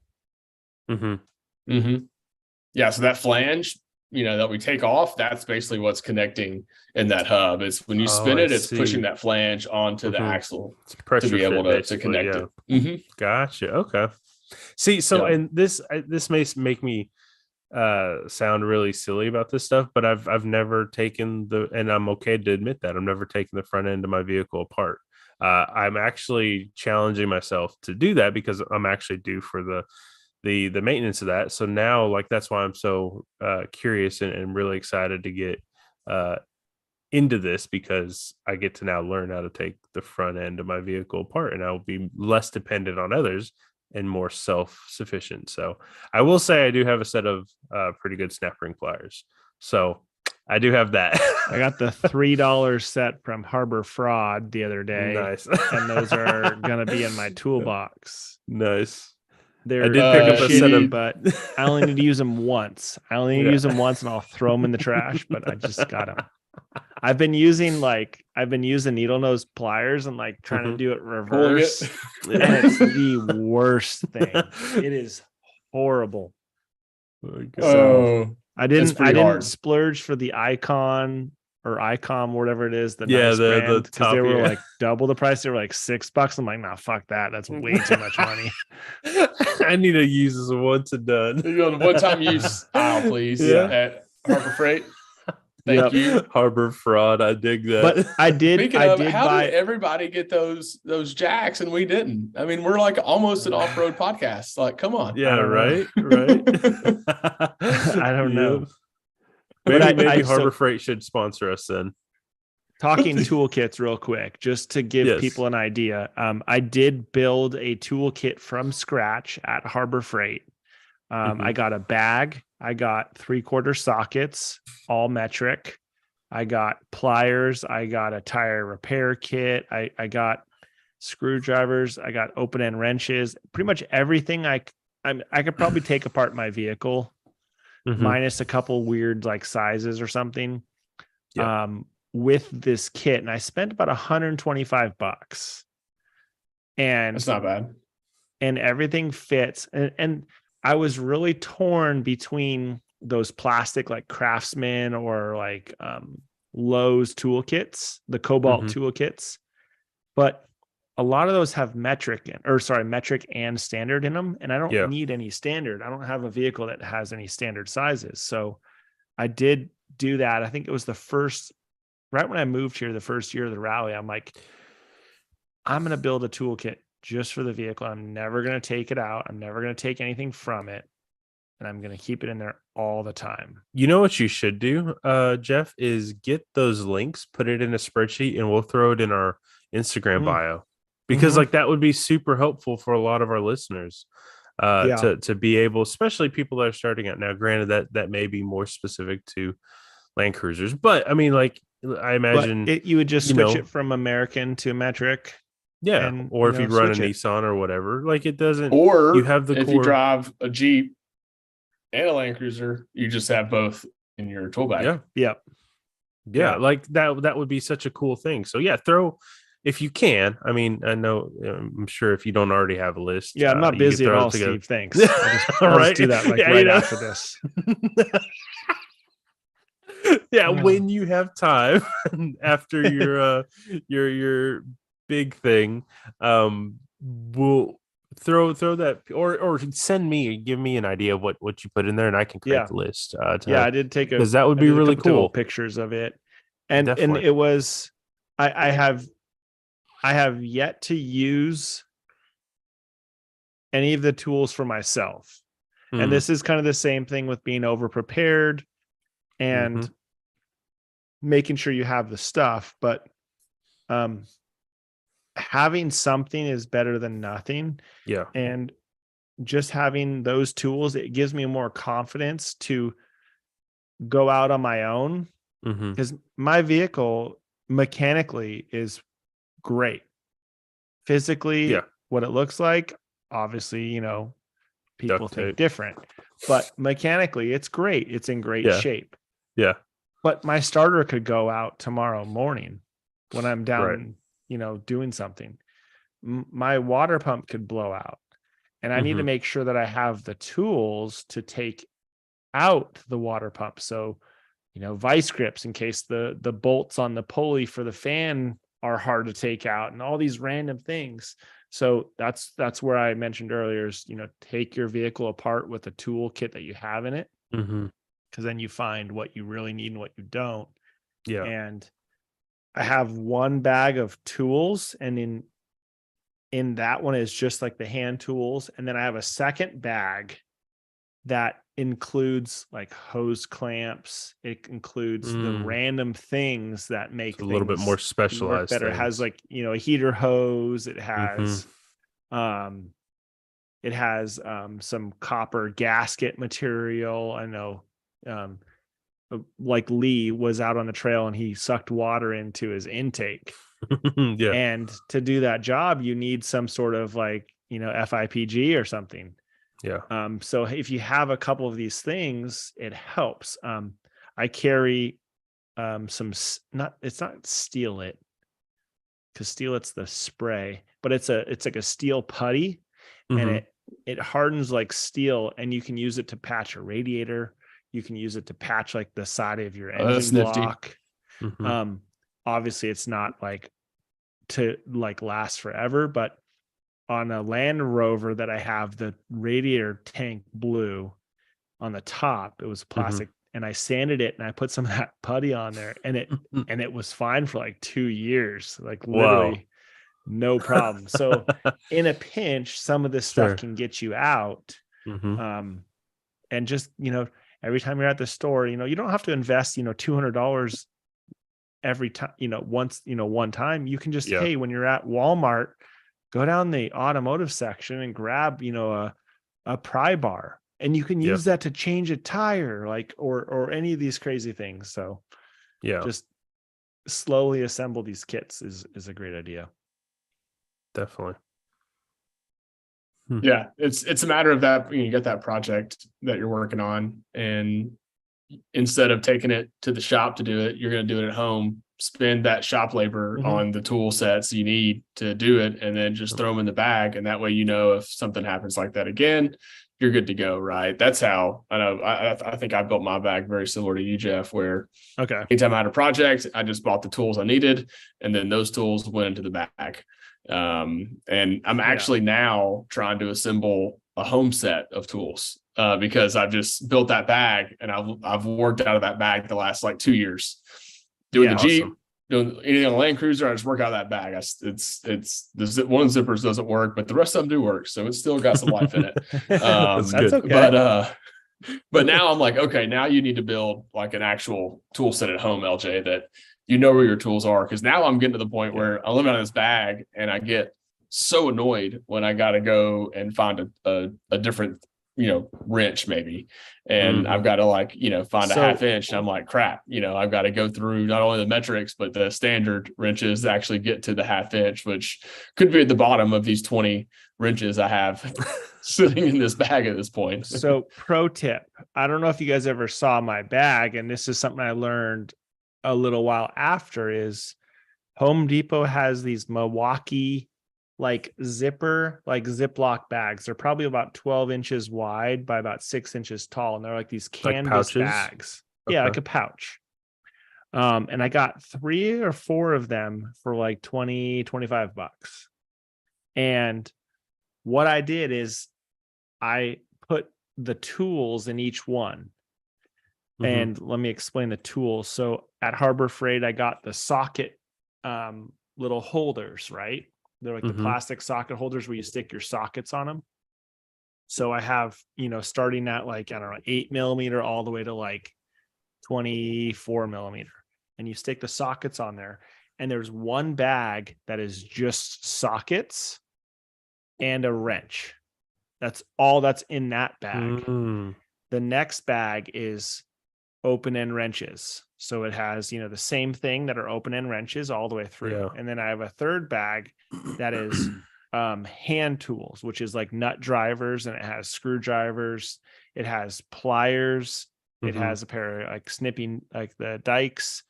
Yeah. So that flange, that we take off, that's basically what's connecting in that hub. It's when you spin it, it's pushing that flange onto the axle to be able to connect it. Gotcha. Okay. See, so and this may make me sound really silly about this stuff, but I've never taken and I'm okay to admit that I've never taken the front end of my vehicle apart. I'm actually challenging myself to do that because I'm actually due for the maintenance of that. So now, like, that's why I'm so curious and really excited to get into this because I get to now learn how to take the front end of my vehicle apart and I will be less dependent on others and more self-sufficient. So I will say I do have a set of pretty good snap ring pliers. So I do have that. I got the $3 set from Harbor Fraud the other day. Nice. And those are going to be in my toolbox. Nice. I did pick up a set of, but I only need to use them once. And I'll throw them in the trash, but I just got them. I've been using needle nose pliers and like trying to do it reverse. And it's the worst thing. It is horrible. So I didn't splurge for the Icon or Icom, whatever it is. The because they were like double the price. They were like $6. I'm like, nah, fuck that. That's way too much money. I need to use this once and done. You go the one-time use aisle, please. At Harbor Freight. Thank you. Harbor Fraud. I dig that. But I did. How did everybody get those jacks and we didn't? I mean, we're like almost an off-road podcast. Like, come on. Yeah, right. I don't know. Maybe Harbor Freight should sponsor us then. talking toolkits real quick, just to give people an idea. I did build a toolkit from scratch at Harbor Freight. I got a bag. I got 3/4 sockets, all metric. I got pliers. I got a tire repair kit. I got screwdrivers. I got open end wrenches. Pretty much everything I could probably take apart my vehicle, minus a couple weird like sizes or something. With this kit, and I spent about $125, and that's not bad. And everything fits. And I was really torn between those plastic like Craftsman or like Lowe's toolkits, the Cobalt toolkits, but a lot of those have metric and standard in them, and I don't need any standard. I don't have a vehicle that has any standard sizes, so I did do that. I think it was right when I moved here, the first year of the rally, I'm like, I'm going to build a toolkit just for the vehicle. I'm never going to take it out. I'm never going to take anything from it. And I'm going to keep it in there all the time. You know what you should do, Jeff, is get those links, put it in a spreadsheet, and we'll throw it in our Instagram bio. Because like that would be super helpful for a lot of our listeners to be able, especially people that are starting out now. Granted, that may be more specific to Land Cruisers, but I mean, like, I imagine you would just switch it from American to metric. Yeah. Or if you run a Nissan or whatever, like it doesn't, or you have the if you drive a Jeep and a Land Cruiser, you just have both in your tool bag. Yeah. Like that would be such a cool thing. So if you can, I mean, I know, I'm sure if you don't already have a list. Yeah, I'm not busy at all, Steve. Thanks. I'll just do that right after this. When you have time after your big thing, we'll throw that or give me an idea of what you put in there, and I can create the list. I did take because that would be really cool. Pictures of it, and it was I have yet to use any of the tools for myself. And this is kind of the same thing with being over prepared and making sure you have the stuff, but having something is better than nothing. Yeah. And just having those tools, it gives me more confidence to go out on my own, because my vehicle mechanically is great. Physically, what it looks like, obviously, people think different, but mechanically it's great. It's in great shape. Yeah. But my starter could go out tomorrow morning when I'm down, doing something. My water pump could blow out, and I need to make sure that I have the tools to take out the water pump. So, vice grips in case the bolts on the pulley for the fan are hard to take out, and all these random things. So that's where I mentioned earlier is, take your vehicle apart with a tool kit that you have in it. Because then you find what you really need and what you don't. Yeah. And I have one bag of tools, and in that one is just like the hand tools. And then I have a second bag that includes like hose clamps. It includes the random things that make a little bit more specialized better. It has like, a heater hose. It has some copper gasket material. I know like Lee was out on the trail and he sucked water into his intake. And to do that job, you need some sort of like, FIPG or something. Yeah. So if you have a couple of these things, it helps. I carry it's not Steel It, because Steel It's the spray, but it's like a steel putty, and it hardens like steel, and you can use it to patch a radiator. You can use it to patch like the side of your engine block. Obviously it's not like to like last forever, but on a Land Rover that I have, the radiator tank blew on the top. It was plastic, and I sanded it, and I put some of that putty on there, and it was fine for like 2 years, like literally no problem. So in a pinch, some of this stuff can get you out. And just, every time you're at the store, you don't have to invest, $200 every time, one time. You can just, hey, when you're at Walmart, go down the automotive section and grab, a pry bar, and you can use that to change a tire, like, or any of these crazy things. So just slowly assemble these kits is a great idea. Definitely. Yeah, it's a matter of that. You get that project that you're working on, and instead of taking it to the shop to do it, you're going to do it at home. Spend that shop labor on the tool sets you need to do it, and then just throw them in the bag. And that way, if something happens like that again, you're good to go. Right? That's how I know. I think I built my bag very similar to you, Jeff. Where anytime I had a project, I just bought the tools I needed, and then those tools went into the bag. And I'm actually now trying to assemble a home set of tools because I've just built that bag, and I've worked out of that bag the last like 2 years doing the Jeep, doing anything on the Land Cruiser. I just work out of that bag. It's the one zippers doesn't work, but the rest of them do work. So it's still got some life in it. That's okay. But now I'm like, okay, now you need to build like an actual tool set at home, LJ, that where your tools are. Because now I'm getting to the point where I live out of this bag, and I get so annoyed when I got to go and find a different, wrench maybe. And I've got to find a half inch. And I'm like, crap, I've got to go through not only the metrics, but the standard wrenches to actually get to the half inch, which could be at the bottom of these 20 wrenches I have sitting in this bag at this point. So pro tip, I don't know if you guys ever saw my bag, and this is something I learned a little while after, is Home Depot has these Milwaukee zipper, Ziploc bags. They're probably about 12 inches wide by about 6 inches tall. And they're like these canvas bags. Okay. Yeah, like a pouch. And I got 3 or 4 of them for like $20-25. And what I did is I put the tools in each one. And let me explain the tools. So at Harbor Freight, I got the socket little holders, right? They're like the plastic socket holders where you stick your sockets on them. So I have, starting at 8 millimeter all the way to 24 millimeter. And you stick the sockets on there. And there's one bag that is just sockets and a wrench. That's all that's in that bag. The next bag is open end wrenches. So it has, the same thing that are open end wrenches all the way through. Yeah. And then I have a third bag that is hand tools, which is like nut drivers, and it has screwdrivers. It has pliers. It has a pair of snipping, the dikes,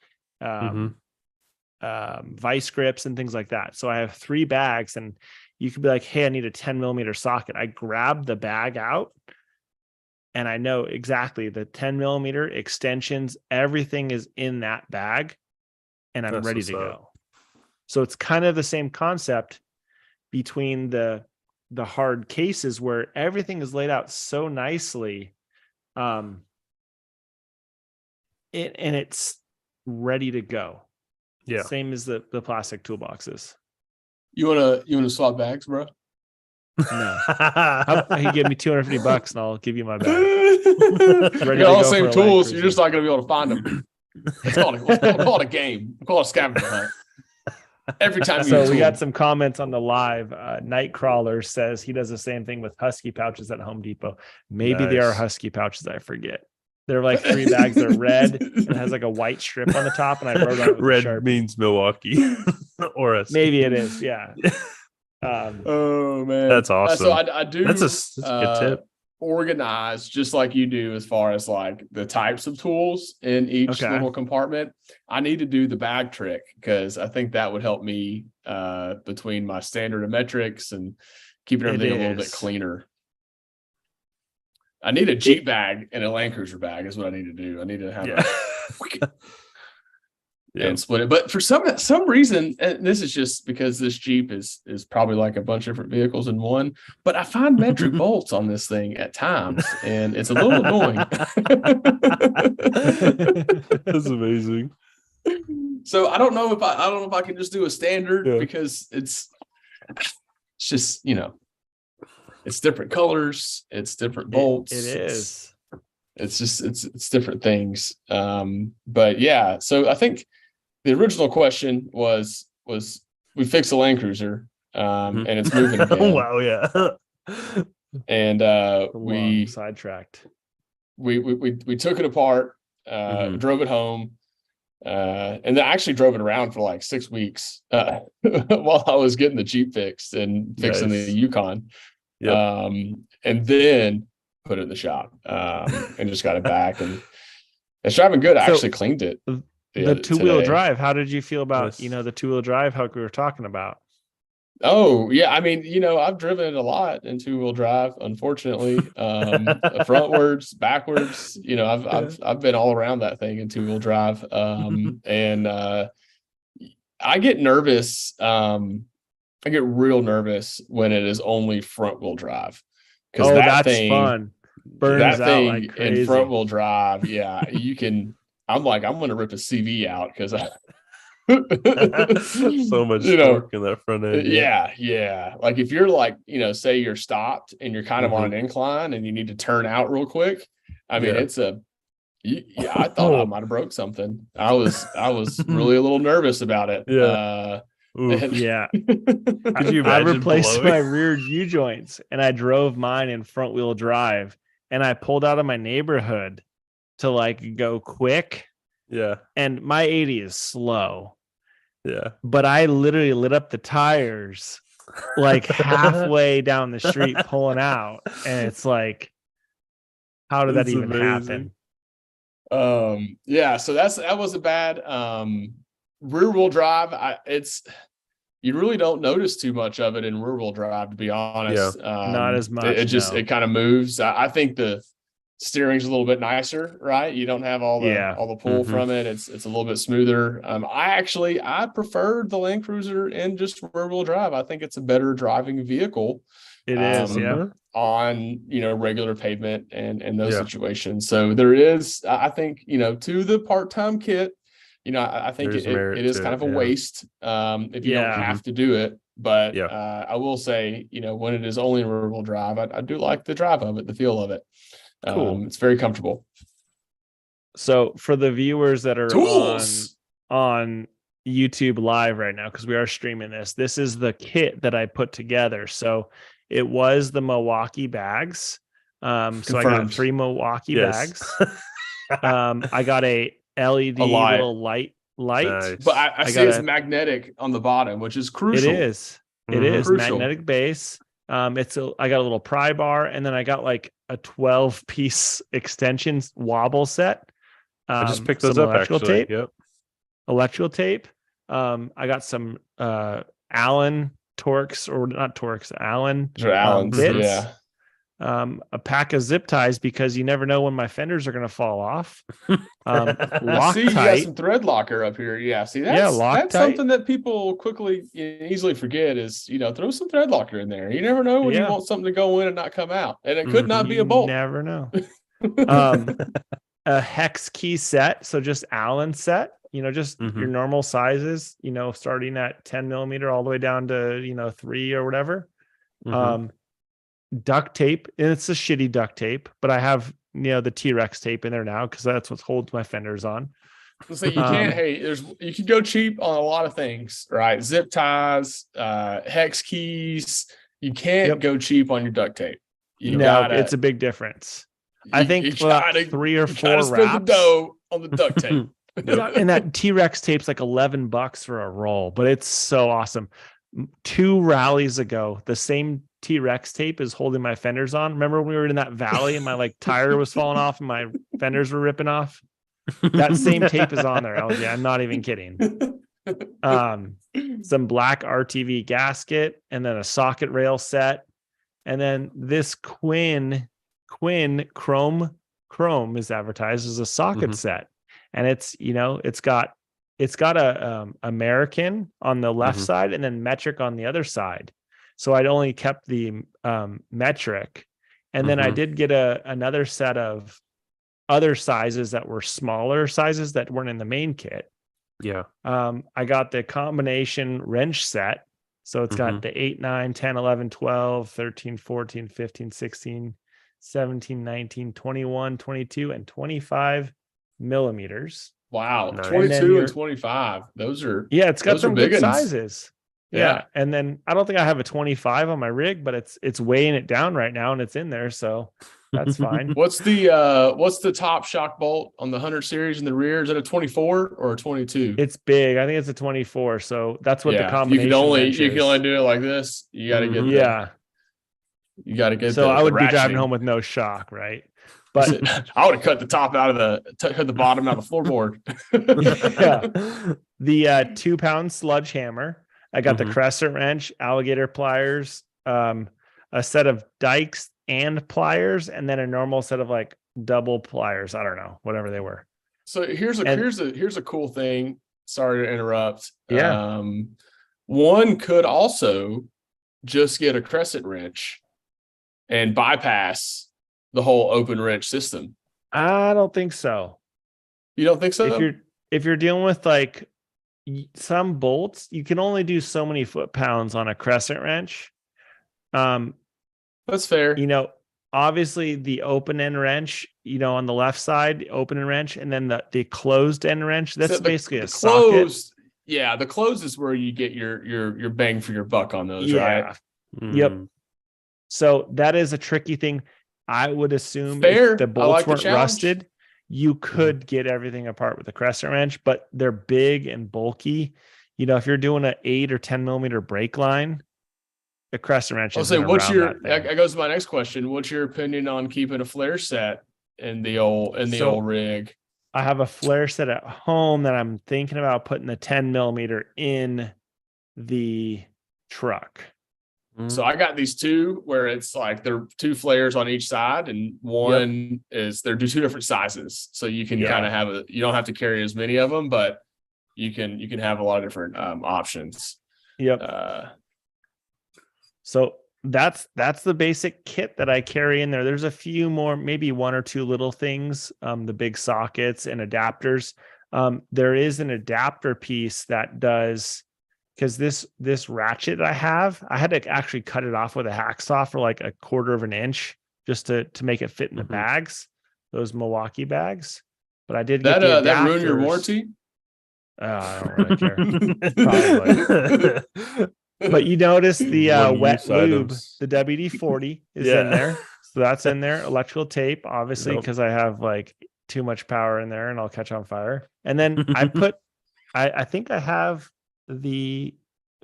vice grips and things like that. So I have 3 bags, and you could be like, hey, I need a 10 millimeter socket. I grab the bag out, and I know exactly the 10 millimeter extensions, everything is in that bag, and I'm ready to go. So it's kind of the same concept between the hard cases, where everything is laid out so nicely. And it's ready to go. Yeah. Same as the plastic toolboxes. You wanna swap bags, bro? No. He give me $250 and I'll give you my bag. Ready to all the same tools. You're just not going to be able to find them. It's called a game. We call it a scavenger hunt. Every time we got some comments on the live. Nightcrawler says he does the same thing with Husky pouches at Home Depot. Maybe they are Husky pouches. I forget. They're like 3 bags. They're red. It has like a white strip on the top, and I wrote on it with red means Milwaukee, or us. Maybe it is. Yeah. Oh man, that's awesome. So I do. That's a good tip. Organize just like you do as far as the types of tools in each little compartment. I need to do the bag trick, because I think that would help me between my standard and metrics and keeping everything a little bit cleaner. I need a Jeep bag and a Land Cruiser bag is what I need to do. I need to have and split it. But for some reason, and this is just because this Jeep is probably like a bunch of different vehicles in one, but I find metric bolts on this thing at times, and it's a little annoying. That's amazing. So I don't know if I can just do a standard, because it's just, it's different colors, it's different bolts. It is. It's just it's different things. But yeah, so I think the original question was we fixed the Land Cruiser, and it's moving again. Wow, yeah. And we sidetracked. We took it apart, drove it home, and then actually drove it around for like 6 weeks while I was getting the Jeep fixed and fixing the Yukon. Yep. And then put it in the shop, and just got it back, and it's driving good. I actually cleaned it. The two-wheel drive. How did you feel about the two-wheel drive? How we were talking about? Oh yeah, I mean, I've driven it a lot in two-wheel drive. Unfortunately, frontwards, backwards. I've been all around that thing in two-wheel drive, and I get nervous. I get real nervous when it is only front-wheel drive, because that's fun. Burns that thing out like crazy. in front-wheel drive. Yeah, you can. I'm going to rip a CV out because I. So much torque in that front end. Yeah. Like if you're like, say you're stopped and you're kind of on an incline and you need to turn out real quick. I mean, I thought I might have broke something. I was really a little nervous about it. Yeah. I replaced my rear U joints and I drove mine in front wheel drive, and I pulled out of my neighborhood to like go quick. Yeah. And my 80 is slow. Yeah. But I literally lit up the tires like halfway down the street pulling out. And it's like, how did that even happen? Yeah, so that wasn't bad. Rear wheel drive, you really don't notice too much of it in rear wheel drive, to be honest. Not as much. It kind of moves. I think the steering's a little bit nicer, right? You don't have all the pull from it. It's a little bit smoother. I prefer the Land Cruiser in just rear wheel drive. I think it's a better driving vehicle. It is, on regular pavement and those situations. So there is, I think, to the part-time kit, I think it is kind of a waste if you don't have to do it. But I will say, when it is only rear wheel drive, I do like the drive of it, the feel of it. Cool. It's very comfortable. So for the viewers that are on YouTube live right now, because we are streaming this is the kit that I put together. So it was the Milwaukee bags. So I got 3 Milwaukee bags. I got a LED little light. Nice. But I see it's magnetic on the bottom, which is crucial. It is. It is crucial. Magnetic base. I got a little pry bar, and then I got like a 12-piece extension wobble set. I just picked those up electrical actually. tape. Yep. Electrical tape. I got some Allen Torx, or not Torx, Allen bits. A pack of zip ties, because you never know when my fenders are going to fall off. See, you got some thread locker up here. Yeah, see, that's something that people quickly easily forget is, throw some thread locker in there. You never know when you want something to go in and not come out, and it could not be a bolt. You never know. A hex key set, so just Allen set. Just your normal sizes. Starting at 10 millimeter all the way down to 3 or whatever. Duct tape, and it's a shitty duct tape, but I have the T-Rex tape in there now because that's what holds my fenders on. So you can't. You can go cheap on a lot of things, right? Zip ties, hex keys. You can't go cheap on your duct tape. It's a big difference. I think for 3 or 4 wraps. Spend the dough on the duct tape. And that T-Rex tape's like $11 for a roll, but it's so awesome. 2 rallies ago, the same T-Rex tape is holding my fenders on. Remember when we were in that valley and my tire was falling off and my fenders were ripping off? That same tape is on there. I'm not even kidding. Some black RTV gasket, and then a socket rail set, and then this Quinn chrome is advertised as a socket set, and it's got a American on the left side and then metric on the other side. So I'd only kept the metric, and then I did get another set of other sizes that were smaller sizes that weren't in the main kit. Yeah. I got the combination wrench set. So it's got the 8, 9, 10, 11, 12, 13, 14, 15, 16, 17, 19, 21, 22, and 25 millimeters. Wow. Nice. 22 and 25. Those are it's got some good sizes. Yeah. And then I don't think I have a 25 on my rig, but it's weighing it down right now and it's in there. So that's fine. What's the top shock bolt on the 100 series in the rear? Is it a 24 or a 22? It's big. I think it's a 24. So that's what the combination you can only do it like this. You got to get you got to get so I would be driving home with no shock, right? But I would have cut the top out of the bottom out of the floorboard. The 2-pound sludge hammer. I got the crescent wrench, alligator pliers, a set of dikes and pliers, and then a normal set of like double pliers. I don't know, whatever they were. So here's a cool thing. Sorry to interrupt. Yeah. One could also just get a crescent wrench and bypass the whole open wrench system. I don't think so. You don't think so? If you're dealing with like some bolts, you can only do so many foot-pounds on a crescent wrench. That's fair. Obviously the open end wrench, on the left side, open end wrench, and then the closed end wrench. That's basically a socket. Yeah, the closed is where you get your bang for your buck on those, right? Yep. So that is a tricky thing. I would assume if the bolts weren't rusted, you could get everything apart with a crescent wrench, but they're big and bulky. If you're doing an 8 or 10 millimeter brake line, the crescent wrench. I'll say, that goes to my next question. What's your opinion on keeping a flare set in the old rig? I have a flare set at home that I'm thinking about putting the 10 millimeter in the truck. So I got these two where it's like they're two flares on each side, and one is they're two different sizes. So you can kind of you don't have to carry as many of them, but you can have a lot of different options. Yep. So that's the basic kit that I carry in there. There's a few more, maybe one or two little things, the big sockets and adapters. There is an adapter piece that does, because this ratchet I had to actually cut it off with a hacksaw for like 1/4 of an inch just to make it fit in the bags, those Milwaukee bags. But I did get that ruined your warranty. I don't really care. Probably. But you notice the wet lube, the WD-40 is in there. So that's in there. Electrical tape, obviously, because I have like too much power in there and I'll catch on fire. And then I think I have the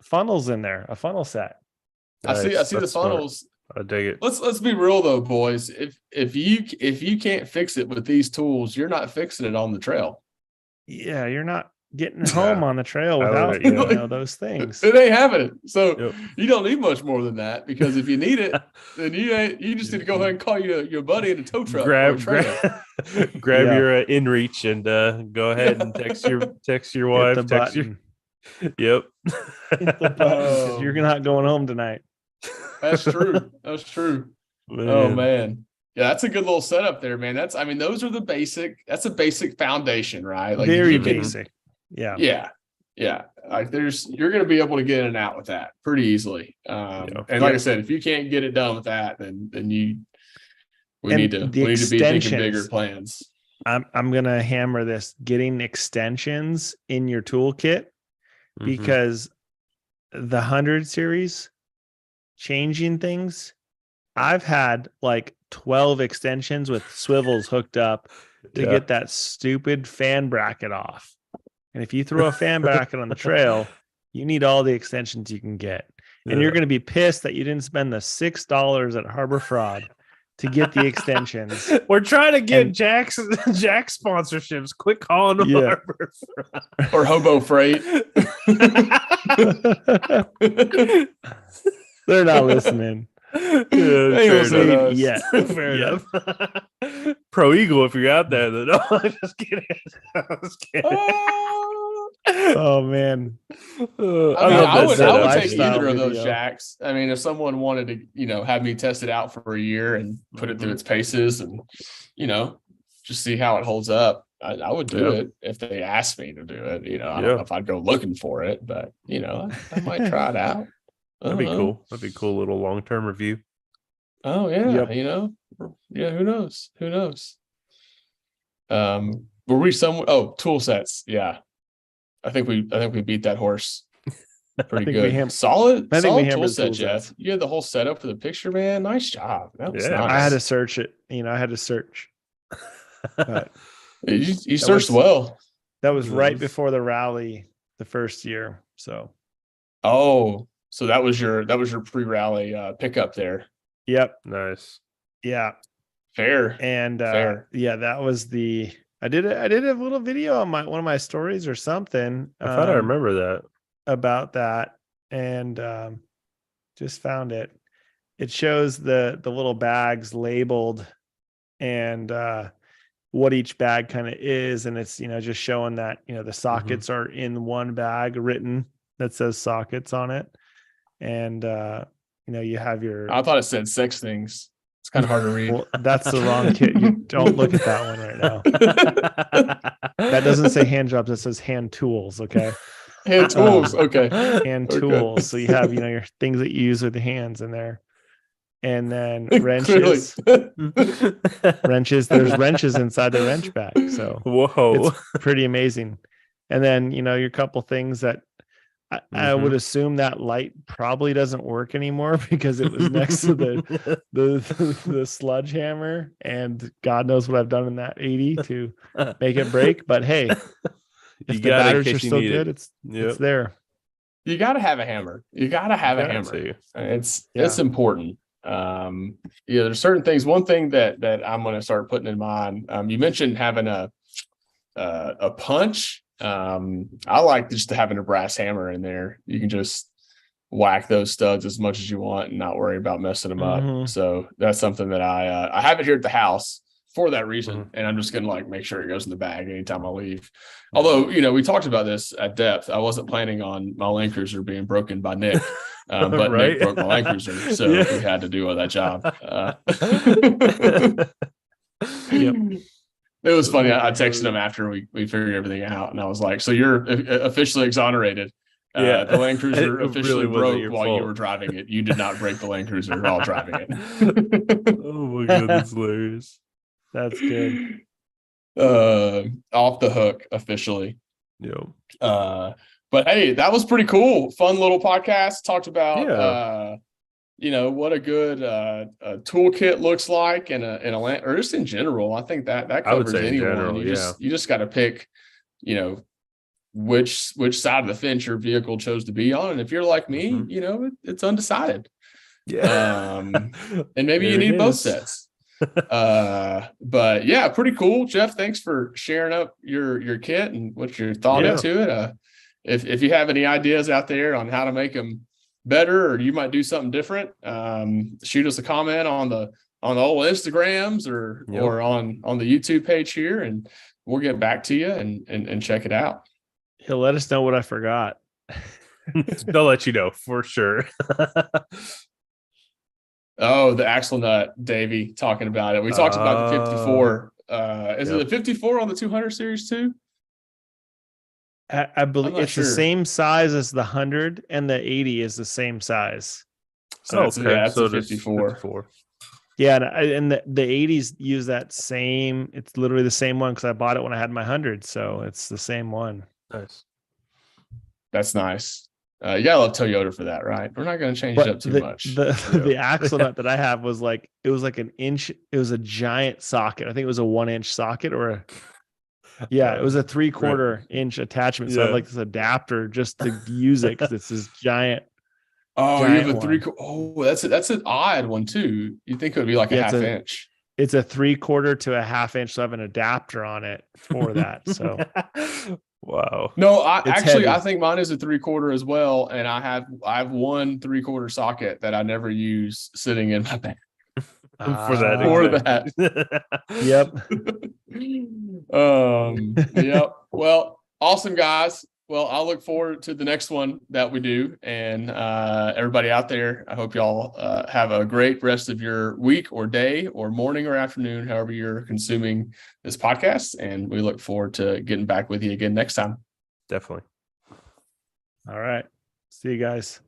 funnels in there, a funnel set. I see the funnels. I dig it. Let's be real though, boys. If you can't fix it with these tools, you're not fixing it on the trail. Yeah, you're not getting home on the trail without those things. It ain't happening. So you don't need much more than that, because if you need it, then you just need to go ahead and call your buddy in a tow truck. Grab your inReach and go ahead and text your wife. Yep. You're not going home tonight. That's true. Man. Oh man. Yeah, that's a good little setup there, man. That's a basic foundation, right? Like very basic. Yeah. Like you're going to be able to get in and out with that pretty easily. And like I said, if you can't get it done with that, then we need to be thinking bigger plans. I'm going to hammer this, getting extensions in your toolkit, because the 100 series changing things, I've had like 12 extensions with swivels hooked up to get that stupid fan bracket off. And if you throw a fan bracket on the trail, you need all the extensions you can get. And you're going to be pissed that you didn't spend the $6 at Harbor Fraud to get the extensions. We're trying to get Jack sponsorships. Quit calling them Harbor Fraud. Or Hobo Freight. They're not listening. Yeah, fair enough. Pro Eagle, if you're out there, then I'm just kidding. Oh man, I would take either of those jacks. I mean, if someone wanted to, have me test it out for a year and put it through its paces and, just see how it holds up, I would do it if they asked me to do it. I don't know if I'd go looking for it, but I might try it out. That'd be cool. That'd be a cool little long-term review. Oh yeah. Who knows? But Were we somewhere? Oh, tool sets. Yeah. I think we beat that horse pretty good. Solid tool set, Jeff. You had the whole setup for the picture, man. Nice job. That was nice. I had to search it. I had to search. But you searched well. That was right before the rally the first year. So so that was your pre-rally pickup there. Yep. Nice. Yeah. Fair. And that was I did a little video on one of my stories or something. I thought I remember that. About that, and just found it. It shows the little bags labeled and what each bag kind of is, and it's just showing that the sockets are in one bag written that says sockets on it, and you have your. I thought it said sex things. It's kind of hard to read. Well, that's the wrong kit. You don't look at that one right now. That doesn't say hand jobs. It says hand tools. Okay. Hand tools. Okay. Hand tools. So you have, your things that you use with the hands in there. And then wrenches. Wrenches. There's wrenches inside the wrench bag. So it's pretty amazing. And then, your couple things that I would assume that light probably doesn't work anymore because it was next to the sledgehammer, and God knows what I've done in that 80 to make it break. But hey, if the batteries are still good, it's there. You got to have a hammer. It's important. There's certain things. One thing that I'm going to start putting in mind. You mentioned having a punch. I like just having a brass hammer in there. You can just whack those studs as much as you want and not worry about messing them up. So that's something that I have it here at the house for that reason. And I'm just going to make sure it goes in the bag anytime I leave. Although, we talked about this at depth. I wasn't planning on my Land Cruiser being broken by Nick, but Nick broke my Land Cruiser. So we had to do that job. Yep. It was funny. I texted him after we figured everything out, and I was like, "So you're officially exonerated. The Land Cruiser officially broke while you were driving it. You did not break the Land Cruiser while driving it." Oh my God, that's hilarious. That's good. Off the hook officially. Yeah. But hey, that was pretty cool. Fun little podcast. Talked about what a good toolkit looks like in a land, or just in general. I think that covers anyone. You just got to pick, which side of the fence your vehicle chose to be on. And if you're like me, it's undecided. Yeah. And maybe you need both sets. But yeah, pretty cool. Jeff, thanks for sharing up your kit and what your thought into it. If you have any ideas out there on how to make them better, or you might do something different, shoot us a comment on the old Instagrams or on the YouTube page here, and we'll get back to you and check it out. He'll let us know what I forgot. They'll let you know for sure. Oh, the axle nut, Davey, talking about it. We talked about the 54. Is it the 54 on the 200 series too? I believe it's the same size as the 100, and the 80 is the same size. So that's the 54. Yeah, and the 80s use that same. It's literally the same one because I bought it when I had my 100, so it's the same one. Nice. That's nice. You gotta love Toyota for that, right? We're not going to change it up too much. The axle nut that I have was like an inch. It was a giant socket. I think it was a 1-inch socket or it was a 3/4 inch attachment. So I have like this adapter just to use it because it's this giant. Oh, you have a 3/4. Oh, that's an odd one too. You think it would be like a half inch? It's a 3/4 to a half inch. So I have an adapter on it for that. So. Wow. No, I think mine is a 3/4 as well, and I have one 3/4 socket that I never use sitting in my bag. For that. Yep. Yep. Well, awesome, guys. Well, I'll look forward to the next one that we do, and everybody out there, I hope y'all have a great rest of your week or day or morning or afternoon, however you're consuming this podcast. And we look forward to getting back with you again next time. Definitely. All right. See you guys.